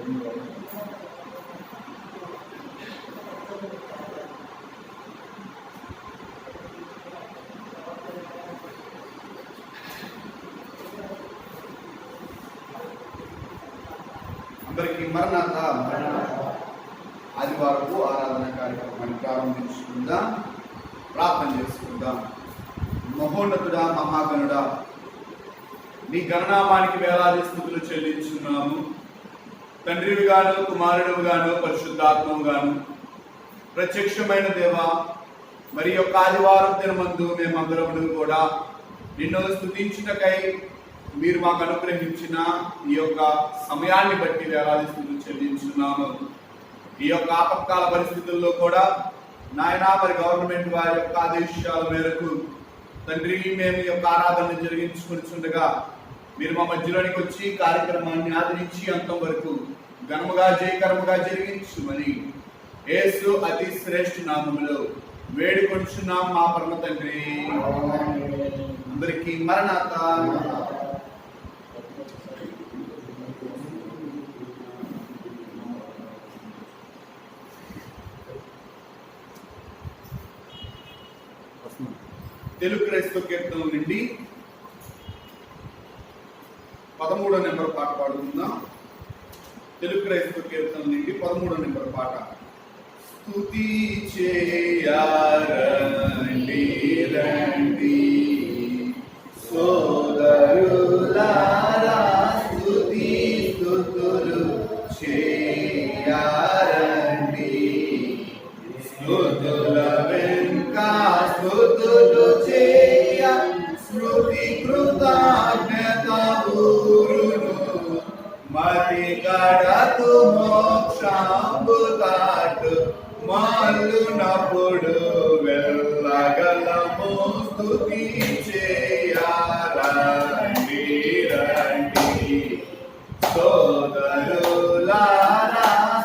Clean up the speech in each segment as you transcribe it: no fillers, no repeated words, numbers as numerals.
అందరికీ మరణాత. ఆదివారపు ఆరాధన కార్యక్రమాన్ని ప్రారంభించుకుందాం. ప్రార్థన చేసుకుందాం. మహోన్నతుడా, మహాగణుడా, నీ గణనామానికి వేలాది స్తుతులు చెల్లించున్నాము. తండ్రివి గాను, కుమారుడు గాను, పరిశుద్ధాత్మవు గాను, ప్రత్యక్షమైన దేవ, మరి యొక్క ఆదివారం దినమందు మేమందరము కూడా నిన్ను స్తుతించుటకై మీరు మాకు అనుగ్రహించిన ఈ యొక్క సమయాన్ని బట్టి వేలాది స్తుతులు చెల్లించున్నాము. ఈ యొక్క ఆపత్కాల పరిస్థితుల్లో కూడా నాయనా, మరి గవర్నమెంట్ వారి యొక్క ఆదేశాల మేరకు తండ్రి మేము ఈ యొక్క ఆరాధనను జరిగించుకుంటుండగా మీరు మా మధ్యలోనికి వచ్చి కార్యక్రమాన్ని ఆదరించి అంతం వరకు ఘనముగా జయకరముగా జరిగించుమని యేసు అతి శ్రేష్ఠ నామములో వేడుకొంచున్నాం మా పరమ తండ్రి. అందరికీ మరణాత. తెలుగు క్రైస్తవ కీర్తనల నుండి 13వ నెంబర్ పాట పాడుకుందాం. తెలుగు క్రైస్తవ కీర్తనల నుండి 13వ నెంబర్ పాట. స్తుతి చేయారండి రండి సోదరులారా, స్తుతి స్తుతులు చేయారండి. స్తుతుల వెనుక స్తుతులు చేయ స్మృతి కృతజ్ఞత ఊరును. మతి కడకు మోక్షంబు దాటు మల్లునప్పుడు వెళ్ళగలము. స్తుతి చేయారండి రండి సోదరులారా,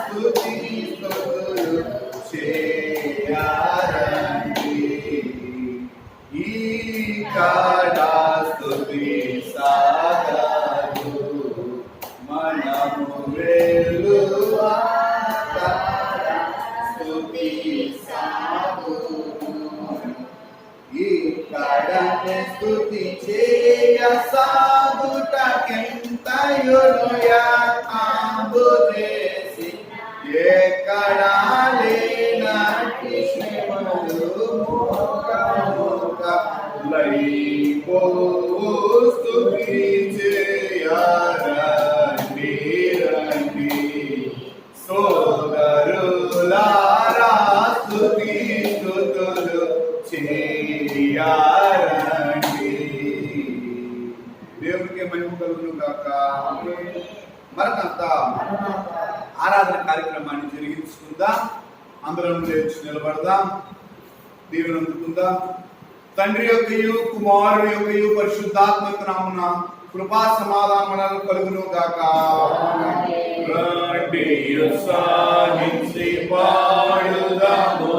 స్తుతి స్తుతులు చేయారండి. ఈ కాడా స్తుతి సాగరు మనము వెలువా స్తుతి సాగును. ఈ కాడనే స్తుతి చేయ సాగుటకెంతయును యాతాంబు చేసి ఎక్కడా లేనట్టి శ్రమలు లైపోవు. స్తుతి చేయారండి రండి సోదరులారా, స్తుతి స్తుతులు చేయారండి. దేవునికి మహిమ కలుగును గాక. మరణాత. ఆరాధన కార్యక్రమాన్ని జరిగించుకుందాం. అందరం లేచి నిలబడదాం. దీవెన అందుకుందాం. తండ్రి యొక్కయు కుమారుడు యొక్కయు పరిశుద్ధాత్మ నామమున కృపా సమాధానములు కలుగును గాక. రండి సాగించి పాడుదాము,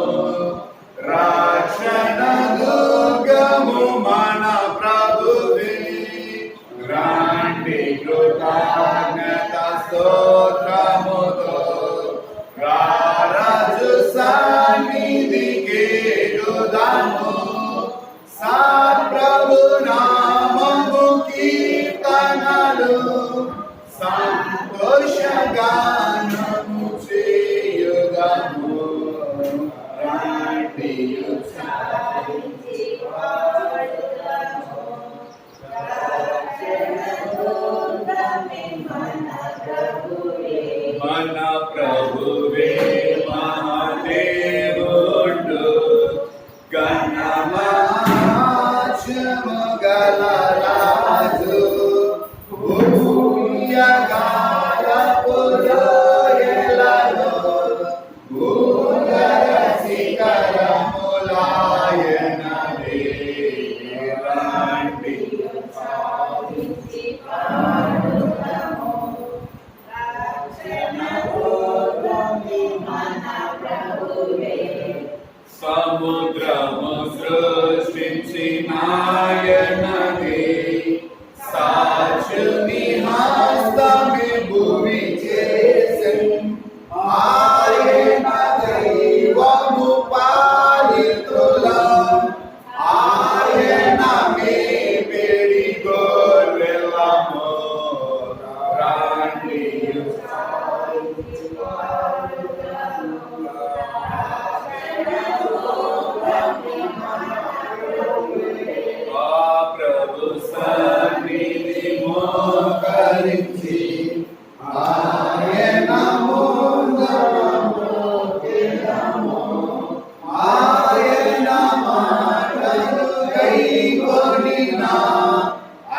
రక్షణ దుర్గము మన ప్రభువే. రండి కృతజ్ఞత స్తోత్రముతో రాజు సన్నిధికి ఎదుదాము. ప్రభు నామము కీర్తనలు సంతోషగానము చేయుదాము. మన ప్రభువే మహాదేవుడు, గణమాచమగల రాజు, భూయగాలపు లోయలలో భూగర శిఖరములాయనవే. రండి మన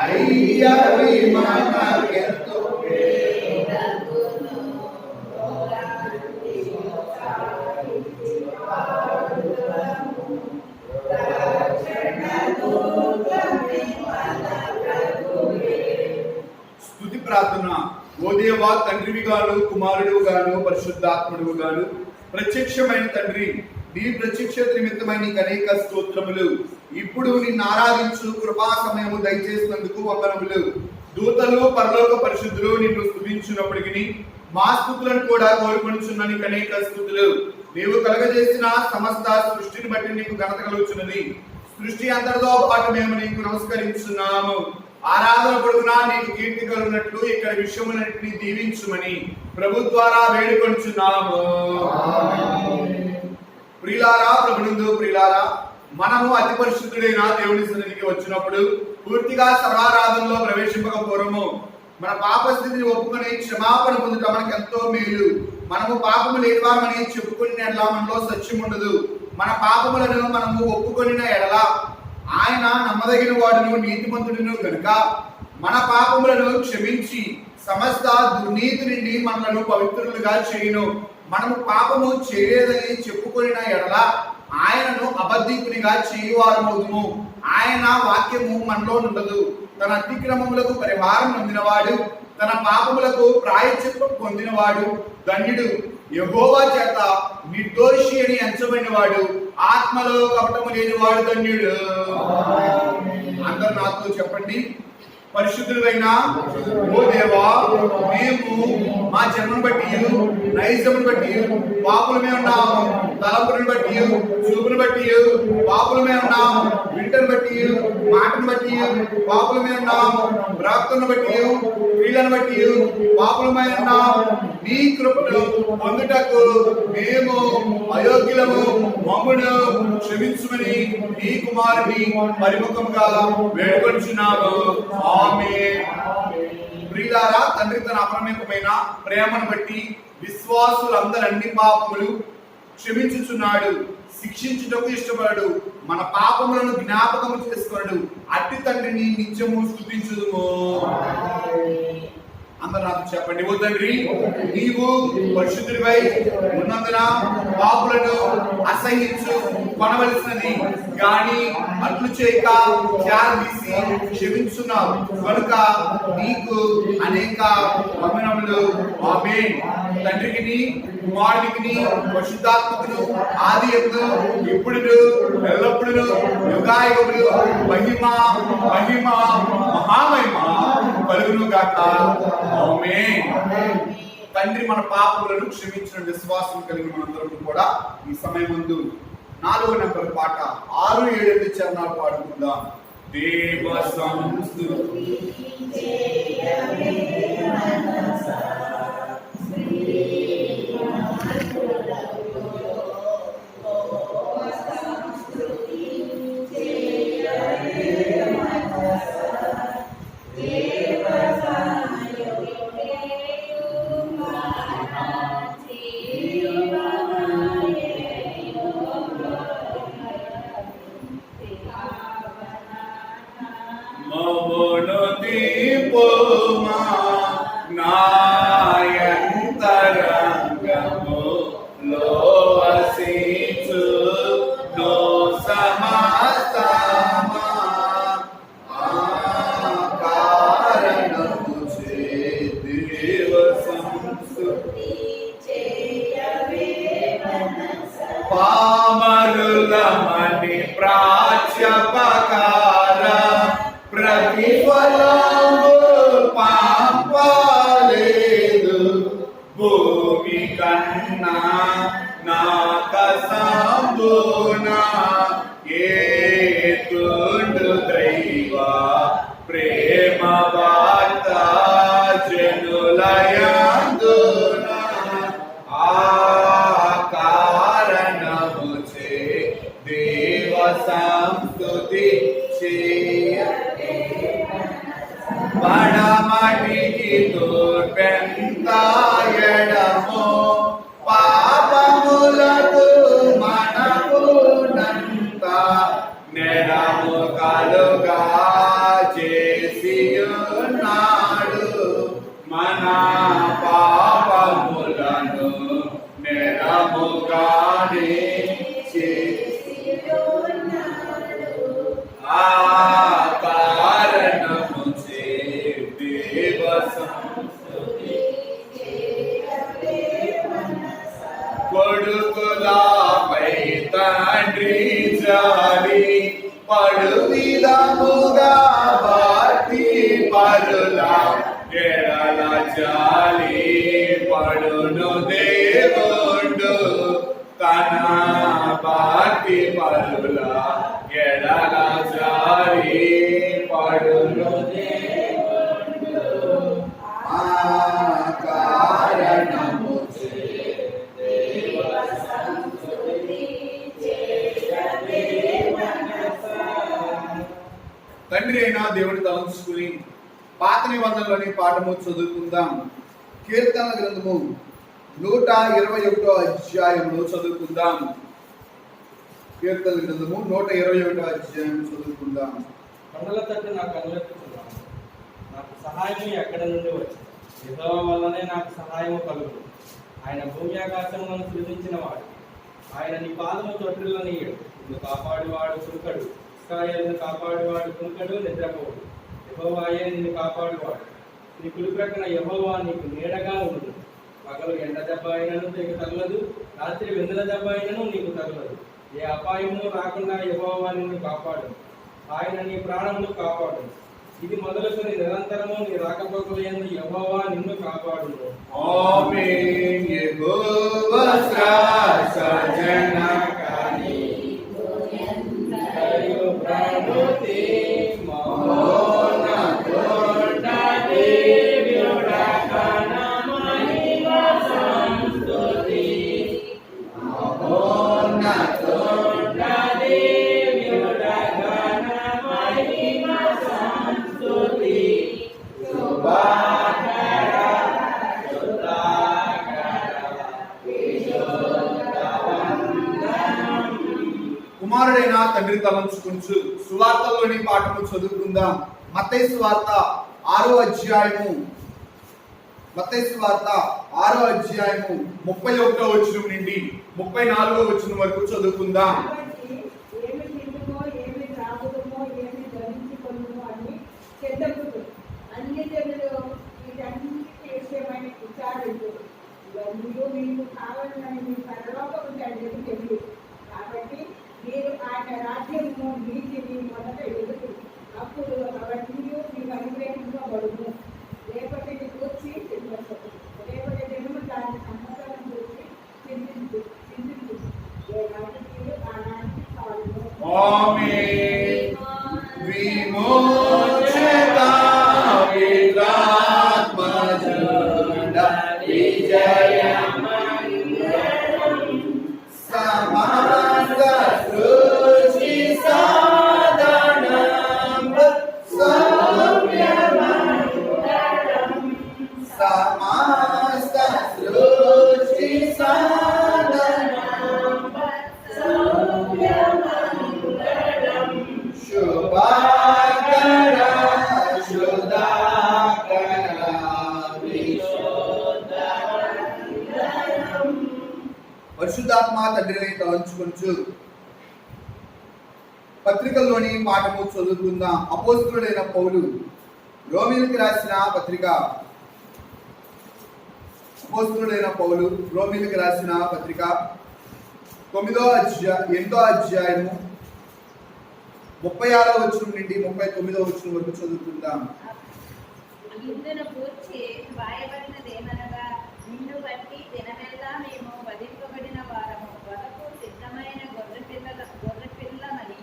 అయ్యవి మనకెంతో స్తుతి ప్రార్థన. ఓ దేవా, తండ్రివి గాను, కుమారుడు గాను, పరిశుద్ధాత్ముడు గాను, ప్రత్యక్షమైన తండ్రి, నీ ప్రత్యక్షత నిమిత్తమై నీకు అనేక స్తోత్రములు. ఇప్పుడు నిన్ను ఆరాధించు కృపా సమయము దయచేసినందుకు వందనములు. దూతలు పరలోక పరిశుద్ధులు నిన్ను స్తుతించినప్పటికీ మా స్తుతులను కూడా కోరుకొనుచున్న నీకు అనేక స్తుతులు. నీవు కలగజేసిన సమస్త సృష్టిని బట్టి నీకు ఘనత కలుగుచున్నది. సృష్టి అంతటితో పాటు మేము నీకు నమస్కరించున్నాము. ఆరాధన పొడుగునా నీకు కీర్తి కలుగునట్లు ఇక్కడ విషయములన్నింటినీ దీవించుమని ప్రభు ద్వారా వేడుకొంచున్నాము. ప్రియులారా, ప్రభునందు ప్రియులారా, మనము అతి పరిశుద్ధుడైన దేవుని సన్నిధికి వచ్చినప్పుడు పూర్తిగా సర్వారాధనలో ప్రవేశింపక పూర్వము మన పాప స్థితిని ఒప్పుకొని క్షమాపణ పొందుట మనకు ఎంతో మేలు. మనము పాపము లేనివామని చెప్పుకునే ఎడల మనలో సత్యం ఉండదు. మన పాపములను మనము ఒప్పుకొనిన ఎడల ఆయన నమ్మదగిన వాడును నీతిమంతుడును గనుక మన పాపములను క్షమించి సమస్త దుర్నీతి నుండి మనలను పవిత్రులుగా చేయును. మనము పాపము చేయలేదని చెప్పుకొనిన ఎడల ఆయనను అబద్ధికునిగా చేయువారమవుదుము. ఆయన వాక్యము మనలో ఉండదు. తన అతిక్రమములకు పరిహారం పొందినవాడు, తన పాపములకు ప్రాయశ్చిత్తం పొందినవాడు ధన్యుడు. యెహోవా చేత నిర్దోషి అని ఎంచబడినవాడు, ఆత్మలో కపటము లేనివాడు ధన్యుడు. అందరూ నాతో చెప్పండి. పరిశుద్ధులైన ఓ దేవా, మేము మా జన్మను బట్టి, నైజమును బట్టి పాపులమే ఉన్నాము. తలంపులను బట్టి, చూపును బట్టి పాపులమే ఉన్నాము. వింటను బట్టి, మాటను బట్టి పాపులమే ఉన్నాము. ప్రాప్తులను బట్టి, క్రియలను బట్టి పాపులమే ఉన్నాము. నీ కృపను పొందుటకు మేము అయోగ్యులము. మమ్మును క్షమించుమని నీ కుమారుని పరిముఖంగా వేడుకొంచున్నాము. ప్రియులారా, తండ్రి తన అపరిమితమైన ప్రేమను బట్టి విశ్వాసులందరి అన్ని పాపములు క్షమించుచున్నాడు. శిక్షించుటకు ఇష్టపడడు. మన పాపములను జ్ఞాపకము చేసుకొనడు. అట్టి తండ్రిని నిత్యము స్తుతించుదుము. అందరూ నాకు చెప్పండి. ఓ తండ్రి, నీవు పరిశుద్ధుడివై ఉన్నందున పాపులను అసహించు కొనవలసినది గాని అట్లు చేయక త్యాగదీసి క్షమించున్నావు కనుక నీకు అనేక వందనములు. ఆమేన్. తండ్రికి, కుమారునికి, పరిశుద్ధాత్మకును ఆది యందు ఇప్పుడును ఎల్లప్పుడును యుగాయుగములు మహిమ మహిమ మహామహిమ కలుగును గాక. ఆమేన్. తండ్రి మన పాపములను క్షమించిన విశ్వాసం కలిగిన మనందరం కూడా ఈ సమయం ముందు 4వ నంబర్ పాట 6, 7 చరణాలు పాడుకుందాం. దేవ సంస్తుతి చేయవే మనసా పామరులమని ప్రాచ్యపకార ప్రతిఫలము పంపలేదు. భూమి కన్నా నాక సంబున ఏతుండు దైవ ప్రేమ వార్త జనులయందున దేవ సంస్తుతి పడమటికి తూర్పెంతాయడము పాపములకు మనకునంత నెడము కలుగా చేసి ఉన్నాడు, మన పాపములను నెరముగానే ఆ కారణము చే దేవ కొడుకులపై తండ్రి జాలి పడు విధముగా భక్తి పరుల ఎడల జాలి పడును దేవుడు తన భక్తి పరుల ఎడల జాలి పడును దేవుడు ఆ కారణము తండ్రి అయినా దేవుని తలంచుకుని పాత నిబంధనలోని పాఠము చదువుకుందాం. కీర్తన గ్రంథము 121 అధ్యాయంలో చదువుకుందాం. కీర్తన గ్రంథము 121 అధ్యాయం చదువుకుందాం. కొండల తట్టు నాకు కనులెత్తుతున్నాను, నాకు సహాయం ఎక్కడ నుండి వచ్చింది? యెహోవా వల్లనే నాకు సహాయము కలుగు. ఆయన భూమి ఆకాశములను సృజించిన వాడు. ఆయన నీ పాదము తొట్టిల్లనీయడు. నిన్ను కాపాడువాడు కునుకడు, ఇశ్రాయేలును కాపాడువాడు కునుకడు, నిద్రపోడు. యెహోవాయే నిన్ను కాపాడువాడు. నీ కుడి ప్రక్కన యెహోవా నీకు నీడగా ఉండును. పగలు ఎండ దెబ్బ అయినను నీకు తగలదు, రాత్రి వెన్నెల దెబ్బ అయినను నీకు తగలదు. ఏ అపాయము రాకుండా యెహోవా నిన్ను కాపాడు. ఆయన నీ ప్రాణములు కాపాడు. ఇది మొదలుకొని నిరంతరము నీ రాకపోకల యందు యెహోవా నిన్ను కాపాడును. ఆమేన్. యెహోవా సజనకాని దయో ప్రాణోతి మహోన్నత దేవ్యుడా కనమహిమ సంస్తుతి. మహోన్నత దేవ్యుడా కనమహిమ సంస్తుతి. కుమారుడైన తండ్రి తలంచుకుంటూ సువార్తలోని పాఠము చదువుకుందాం. మత్తయి సువార్త 6వ అధ్యాయము 31వ వచనం నుండి 34వ వచనం వరకు చదువుకుందాం. కాబట్టి మీరు ఆయన రాజ్యము నీతిని మొదట ఎదుగు, అప్పుడు అవన్నీ మీకు అనుగ్రహించబడును. రేపటి కూర్చి చింతించదు, రేపటి దినము దాని సమాధానం చూసి చింతించు. ఏ నాటికి ఆ నాటికి కాలును. ఆమేన్. విమోచన విరాత్మజుడ విజయమంగళం సమస్త సృష్టి సాధనం సౌమ్యమంగళం సమస్త సృష్టి సాధనం సౌమ్యమంగళం శుభాకర శుద్ధాకర విశుద్ధమంగళం. పరిశుద్ధాత్మ తండ్రిని తలంచుకొంచు పత్రికల్లోని పాఠము చదువుకుందాం. అపోస్తలుడైన పౌలు రోమీయులకు రాసిన పత్రిక 8వ అధ్యాయము 36వ వచనం నుండి 39వ వచనం వరకు చదువుకుందాం. ఇందును గూర్చి వ్రాయబడినదేమనగా, నిన్ను బట్టి దినమెల్లా మేము వధింపబడిన వారము, వరకు సిద్ధమైన గొర్రెపిల్లమని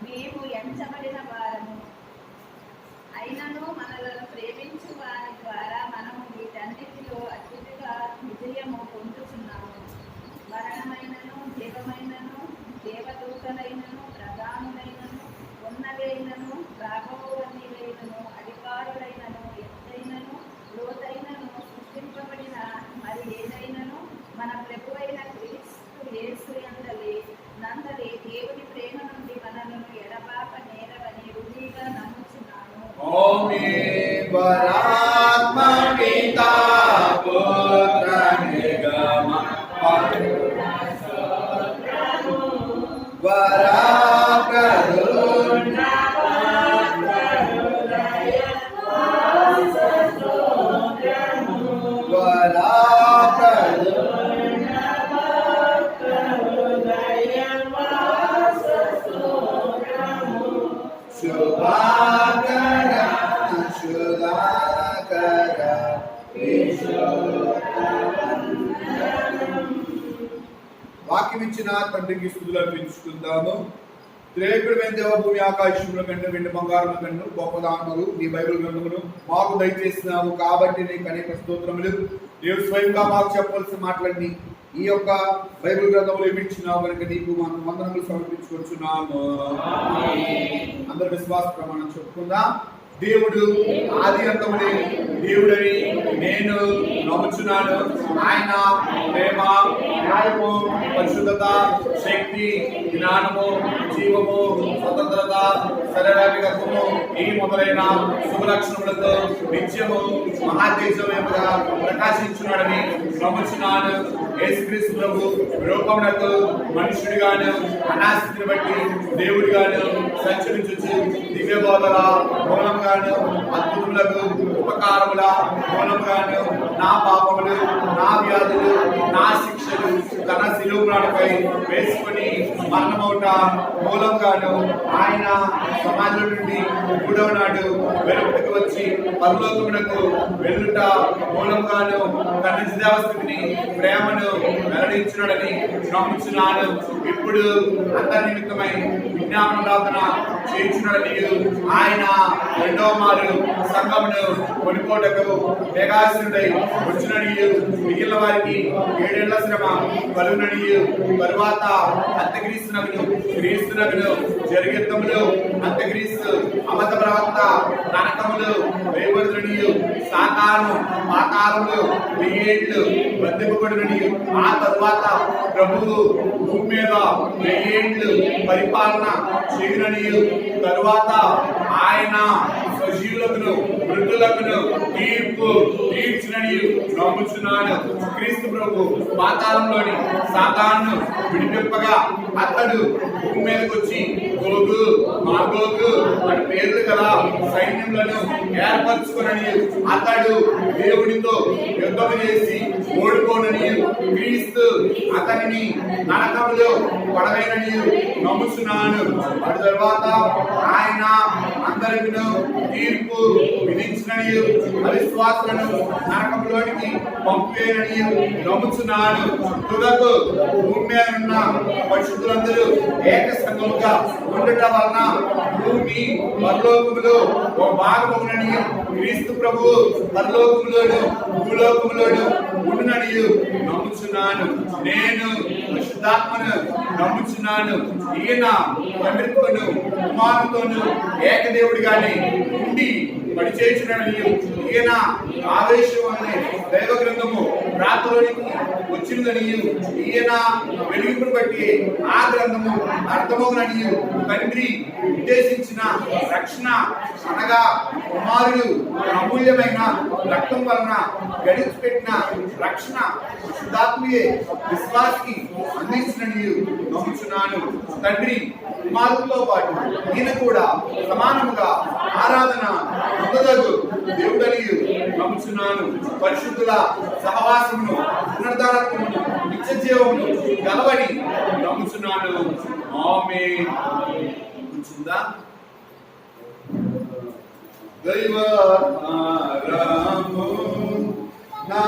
మేము ఎంచబడిన వారము అయినను మనలను ప్రేమించు వారి ద్వారా మనము వీటన్నిటిలో అత్యుతిగా విజయము పొందుతున్నాము. మరణమైనను జీవమైనను దేవదూతలైనను ప్రధానులైనను ఉన్నవైనను రాబోవన్నీవైనను అధికారులైనను ఎత్తైనను లోతైనను సృష్టింపబడిన మరి ఏదైనను మన ప్రభువైన క్రీస్తు యేసు నందలి దేవుని ప్రేమ నుండి మనలను ఎడబాప నేరవని రుజువుగా నమ్ముచున్నాను. ఆమేన్. వరాత్మ పితా పుత్ర నిగమ వరాప్రదున్ శుభాకర శుభాకర వాక్యం ఇచ్చిన తండ్రికి స్తుతులు అర్పించుకుందాము. త్రేకుడమైన దేవ భూమి ఆకాశముల కంటే వెండి బంగారం కంటే గొప్ప దానములు నీ బైబిల్ గ్రంథమును మాకు దయచేసినాము కాబట్టి నీకు అనేక స్తోత్రములు. దేవుడు స్వయంగా మాకు చెప్పవలసిన మాటలన్నీ ఈ యొక్క బైబిల్ గ్రంథంలో ఇచ్చినావు కనుక నీకు మనం వందనములు సమర్పించుకొచ్చున్నాము. అందరూ విశ్వాస ప్రమాణం చెప్పుకుందాం. దేవుడు ఆది అంతమునే దేవుడని నేను నమ్ముచున్నాను. ఆయన ప్రేమ, న్యాయము, పరిశుద్ధత, శక్తి, జ్ఞానము, జీవము, స్వతంత్రత, శరీరవిగతము ఈ మొదలైన శుభలక్షణములతో నిత్యము మహాతేజమయముగా ప్రకాశించున్నాడని నమ్ముచున్నాను. యేసుక్రీస్తు ప్రభు రూపమునకు మనుషుడిగాను అనాస్థితిని బట్టి దేవుడిగాను సంచరించు దివ్య బోధల మూలంగాను అద్భుతములకు ఉపకారముల మూలంగాను నా పాపములు, నా వ్యాధులు, నా శిక్షలు తన శిలువపై వేసుకొని మరణమౌట మూలంగాను ఆయన సమాజం నుండి 3వ నాడు వెలుపటికి వచ్చి పరలోకమునకు వెళ్ళుట మూలంగాను తన నిజదేవస్థితిని ప్రేమను వెల్లడించున్నాడని నమ్ముచున్నాను. ఇప్పుడు అందరి నిమిత్తమై విజ్ఞాపన ప్రార్థన చేయించున్నాడని ఆయన 2వ మారు సంఘమును కొనుకోటకు మేఘాసురుడై వచ్చిననియు మిగిలిన వారికి 7 ఏళ్ల శ్రమ కలుగుననియు తరువాత అంత్యక్రీస్తునకును క్రీస్తునకును జరిగెత్తములు అంత్యక్రీస్తు అబద్ధ ప్రవక్త నరకములు వేయబడుననియు సాతాను పాతాళములు 1000 ఏళ్ళు బంధింపబడుననియు ఆ తరువాత ప్రభువు భూమి మీద 1000 ఏళ్ళు పరిపాలన చేయుననియు తరువాత ఆయన సజీవులకును మృతులకును తీర్పు తీర్చునని నమ్ముచున్నాను. క్రీస్తు ప్రభు పాతాళంలోని సాతాను విడిపింపగా అతడు భూమి మీదకి వచ్చి గోగు మాగోగు అని పేర్లు గల సైన్యములను ఏర్పరచుకునని అతడు దేవుడితో యుద్ధం చేసి ఓడిపోనని క్రీస్తు అతనిని నరకములో పడవేనని నమ్ముచున్నాను. అటు తర్వాత ఆయన అందరికీ తీర్పు విధించినని అవిశ్వాసులను నరకంలోనికి పంపివేయనని నమ్ముచున్నాను. తుదకు భూమి మీద ఉన్న పరిశుద్ధులందరూ ఏక సంఘముగా ఉండటం వలన భూమి పరలోకములో ఓ భాగమునని క్రీస్తు ప్రభు పరలోకములోను భూలోకములోను ఉండునని నమ్ముచున్నాను. నేను పరిశుద్ధాత్మను నమ్ముచున్నాను. ఈయన తండ్రితోను కుమారుతోను ఏకదేవుడిగానే ఉండి పడిచేయుచున్నాడని ఈయన ఆవేశం అనే దైవ గ్రంథము రాత్రిలోనికి వచ్చిందని ఈయన వెలుగును బట్టి ఆ గ్రంథము అర్థమవునని తండ్రి ఉద్దేశించిన రక్షణ అనగా కుమారుడు అమూల్యమైన రక్తం వలన గడిచిపెట్టిన రక్షణ శుద్ధాత్మయే విశ్వాసికి అందించినని నమ్ముచున్నాను. తండ్రి కుమారులతో పాటు ఈయన కూడా సమానముగా ఆరాధన పొందదగు దేవుడని నమ్ముచున్నాను. పరిశుద్ధుల సహవాసమును పునరుద్ధారమును నిత్య జీవమును గలవని నమ్ముచున్నాను. ఆమేన్. కూర్చుందా? దైవారాము నా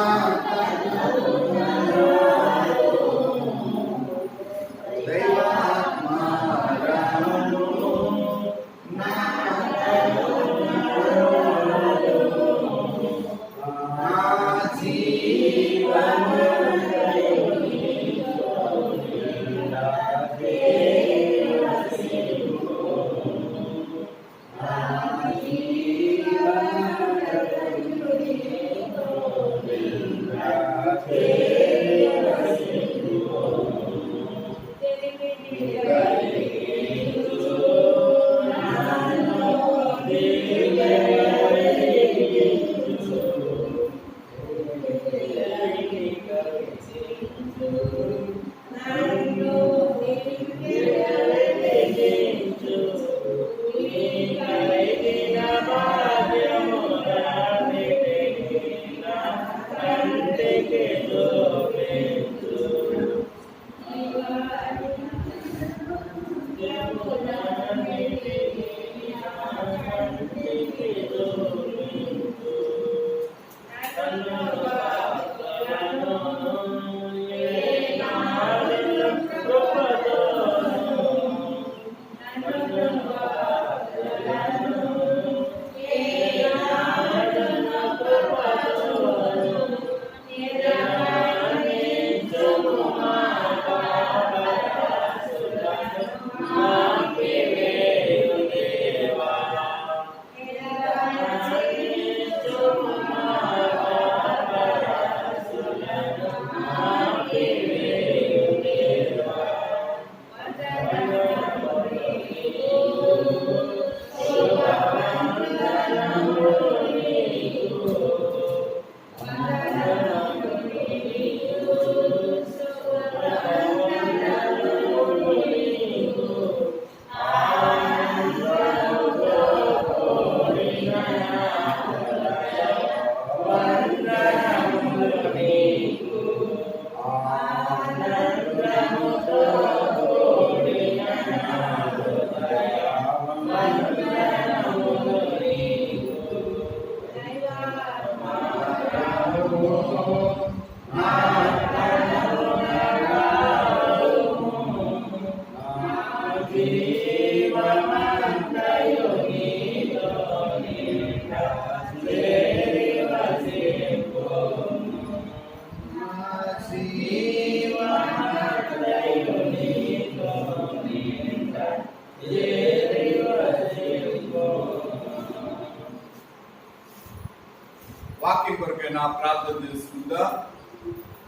వాక్యం కొరకైనా ప్రార్థన చేసుకుందా.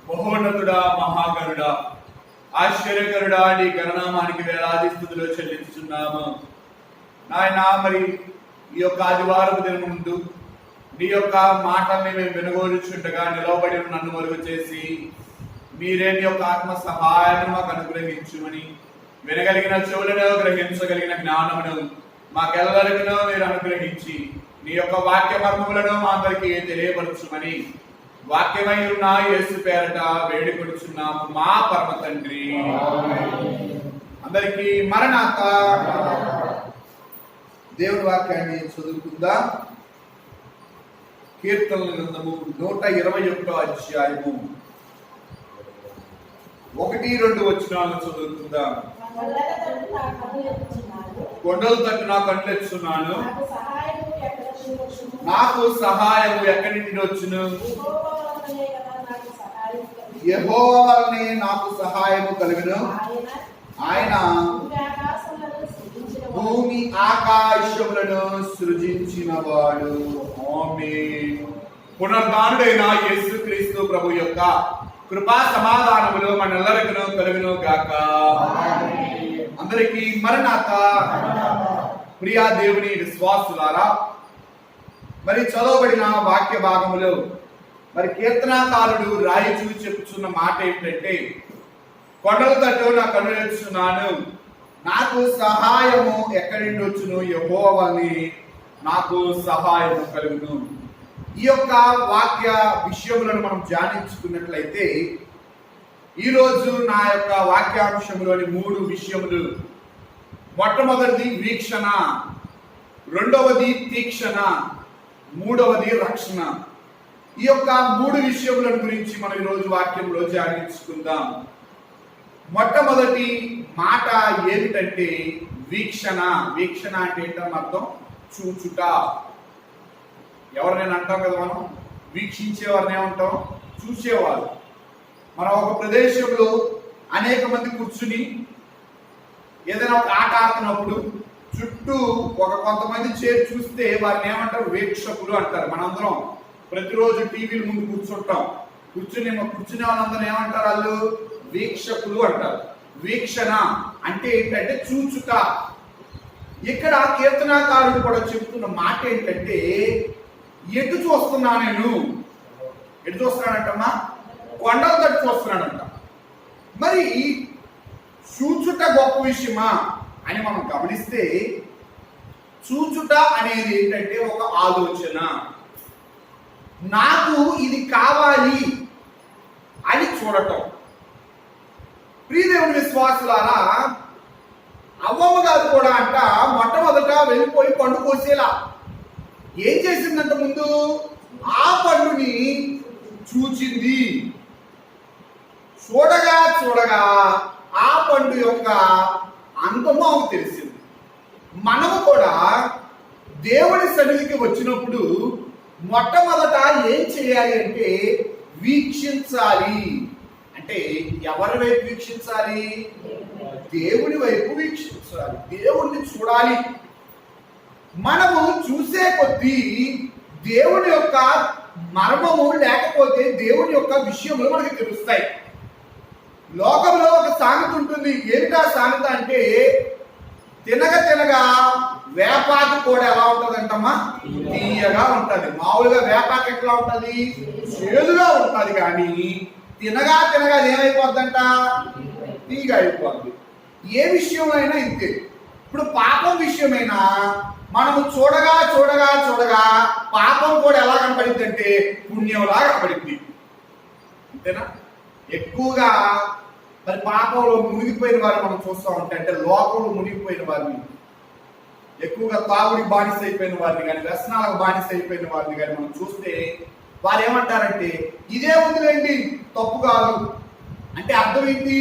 మహోన్నతుడా, మహాగణుడా, ఆశ్చర్యకరుడా, నీ గణనామానికి వేలాది స్తుతులు చెల్లించుతున్నాము నాయన. మరి ఈ యొక్క ఆదివారం దినం ముందు నీ యొక్క మాటల్ని మేము వినగోరుచుండగా నిలవబడి నన్ను మరుగు చేసి మీరే నీ యొక్క ఆత్మ సహాయాన్ని మాకు అనుగ్రహించుమని, వినగలిగిన చెవులను గ్రహించగలిగిన జ్ఞానమును మాకెల్లరికనో మీరు అనుగ్రహించి నీ యొక్క వాక్య మర్మములను మా అందరికీ తెలియపరచుమని వాక్యమై ఉన్న యేసు పేరట వేడుకొడుచున్నాము మా పరమ తండ్రి. అందరికీ మరణాత. దేవుని వాక్యాన్ని చదువుకుందా. కీర్తనల గ్రంథము 121 అధ్యాయము 1-2 వచనాలను చదువుకుందాం. కొండలు తట్టు నా కళ్ళు ఎత్తుచున్నాను, నాకు సహాయము ఎక్కడి నుండి వచ్చును? యెహోవా వలనే నాకు సహాయము కలుగును. ఆయన భూమి ఆకాశములను సృజించినవాడు. ఆమేన్. పునరుద్ధానుడైన యేసుక్రీస్తు ప్రభు యొక్క కృపా సమాధానములు మనందరికీ కలుగును గాక. అందరికీ మరణాత. ప్రియా దేవుని విశ్వాసులారా, మరి చదవబడిన వాక్య భాగములో మరి కీర్తనాకారుడు రాయిచూ చెప్పుచున్న మాట ఏంటంటే, కొండల తట్టు నా కన్నులు ఎత్తుచున్నాను, నాకు సహాయము ఎక్కడి నుండి వచ్చును? యెహోవా వలనే నాకు సహాయము కలుగును. ఈ యొక్క వాక్య విషయములను మనం ధ్యానించుకున్నట్లయితే ఈరోజు నా యొక్క వాక్యాంశంలోని 3 విషయములు. మొట్టమొదటిది వీక్షణ, రెండవది తీక్షణ, మూడవది రక్షణ. ఈ యొక్క 3 విషయముల గురించి మనం ఈరోజు వాక్యంలో ధ్యానించుకుందాం. మొట్టమొదటి మాట ఏమిటంటే వీక్షణ. వీక్షణ అంటే ఏంటని అర్థం? చూచుట. ఎవరినైనా అంటాం కదా, మనం వీక్షించేవారిని ఏమంటాం? చూసేవారు. మనం ఒక ప్రదేశంలో అనేక మంది కూర్చుని ఏదైనా ఒక ఆట ఆడుతున్నప్పుడు చుట్టూ కొంతమంది చేరి చూస్తే వారిని ఏమంటారు? వీక్షకులు అంటారు. మనందరం ప్రతిరోజు టీవీల ముందు కూర్చుంటాం. కూర్చునే వాళ్ళందరూ ఏమంటారు? వాళ్ళు వీక్షకులు అంటారు. వీక్షణ అంటే ఏంటంటే చూచుట. ఇక్కడ కీర్తనాకారుడు కూడా చెప్తున్న మాట ఏంటంటే, ఎటు చూస్తున్నా నేను? ఎటు చూస్తున్నాడంటమ్మా? కొండల తట్టు చూస్తున్నాడంట. మరి చూచుట గొప్ప విషయమా అని మనం గమనిస్తే, చూచుట అనేది ఏంటంటే ఒక ఆలోచన. నాకు ఇది కావాలి అని చూడటం. ప్రియదేవుని విశ్వాసులారా, అవ్వమ్మ గారు కూడా అంట మొట్టమొదట వెళ్ళిపోయి పండు కోసేలా ఏం చేసిందంట? ముందు ఆ పండుని చూచింది. చూడగా చూడగా ఆ పండు యొక్క అంతము ఆమెకు తెలిసింది. మనము కూడా దేవుని సన్నిధికి వచ్చినప్పుడు మొట్టమొదట ఏం చేయాలి అంటే వీక్షించాలి. అంటే ఎవరి వైపు వీక్షించాలి? దేవుని వైపు వీక్షించాలి. దేవుణ్ణి చూడాలి. మనము చూసే కొద్దీ దేవుని యొక్క మర్మము లేకపోతే దేవుని యొక్క విషయములు మనకి తెలుస్తాయి. లోకంలో ఒక సామెత ఉంటుంది. ఏమిటా సామెత అంటే, తినగా తినగా వేపాకు కూడా ఎలా ఉంటదంటమ్మా? తీయగా ఉంటది. మామూలుగా వేపాకు ఎట్లా ఉంటది? చేదుగా ఉంటది. కానీ తినగా తినగా ఏమైపోద్దంట? తీగా అయిపోద్ది. ఏ విషయమైనా ఇంతే. ఇప్పుడు పాపం విషయమైనా మనము చూడగా చూడగా చూడగా పాపం కూడా ఎలా కనపడింది అంటే పుణ్యంలా కనపడింది. అంతేనా? ఎక్కువగా మరి పాపంలో మునిగిపోయిన వారిని మనం చూస్తూ ఉంటే, అంటే లోకంలో మునిగిపోయిన వారిని, ఎక్కువగా తాగుడికి బానిస అయిపోయిన వారిని కానీ, వ్యసనాలకు బానిస అయిపోయిన వారిని కానీ మనం చూస్తే వారు ఏమంటారంటే, ఇదే ఉందిలేండి, తప్పు కాదు అంటే అర్థం ఏంటి?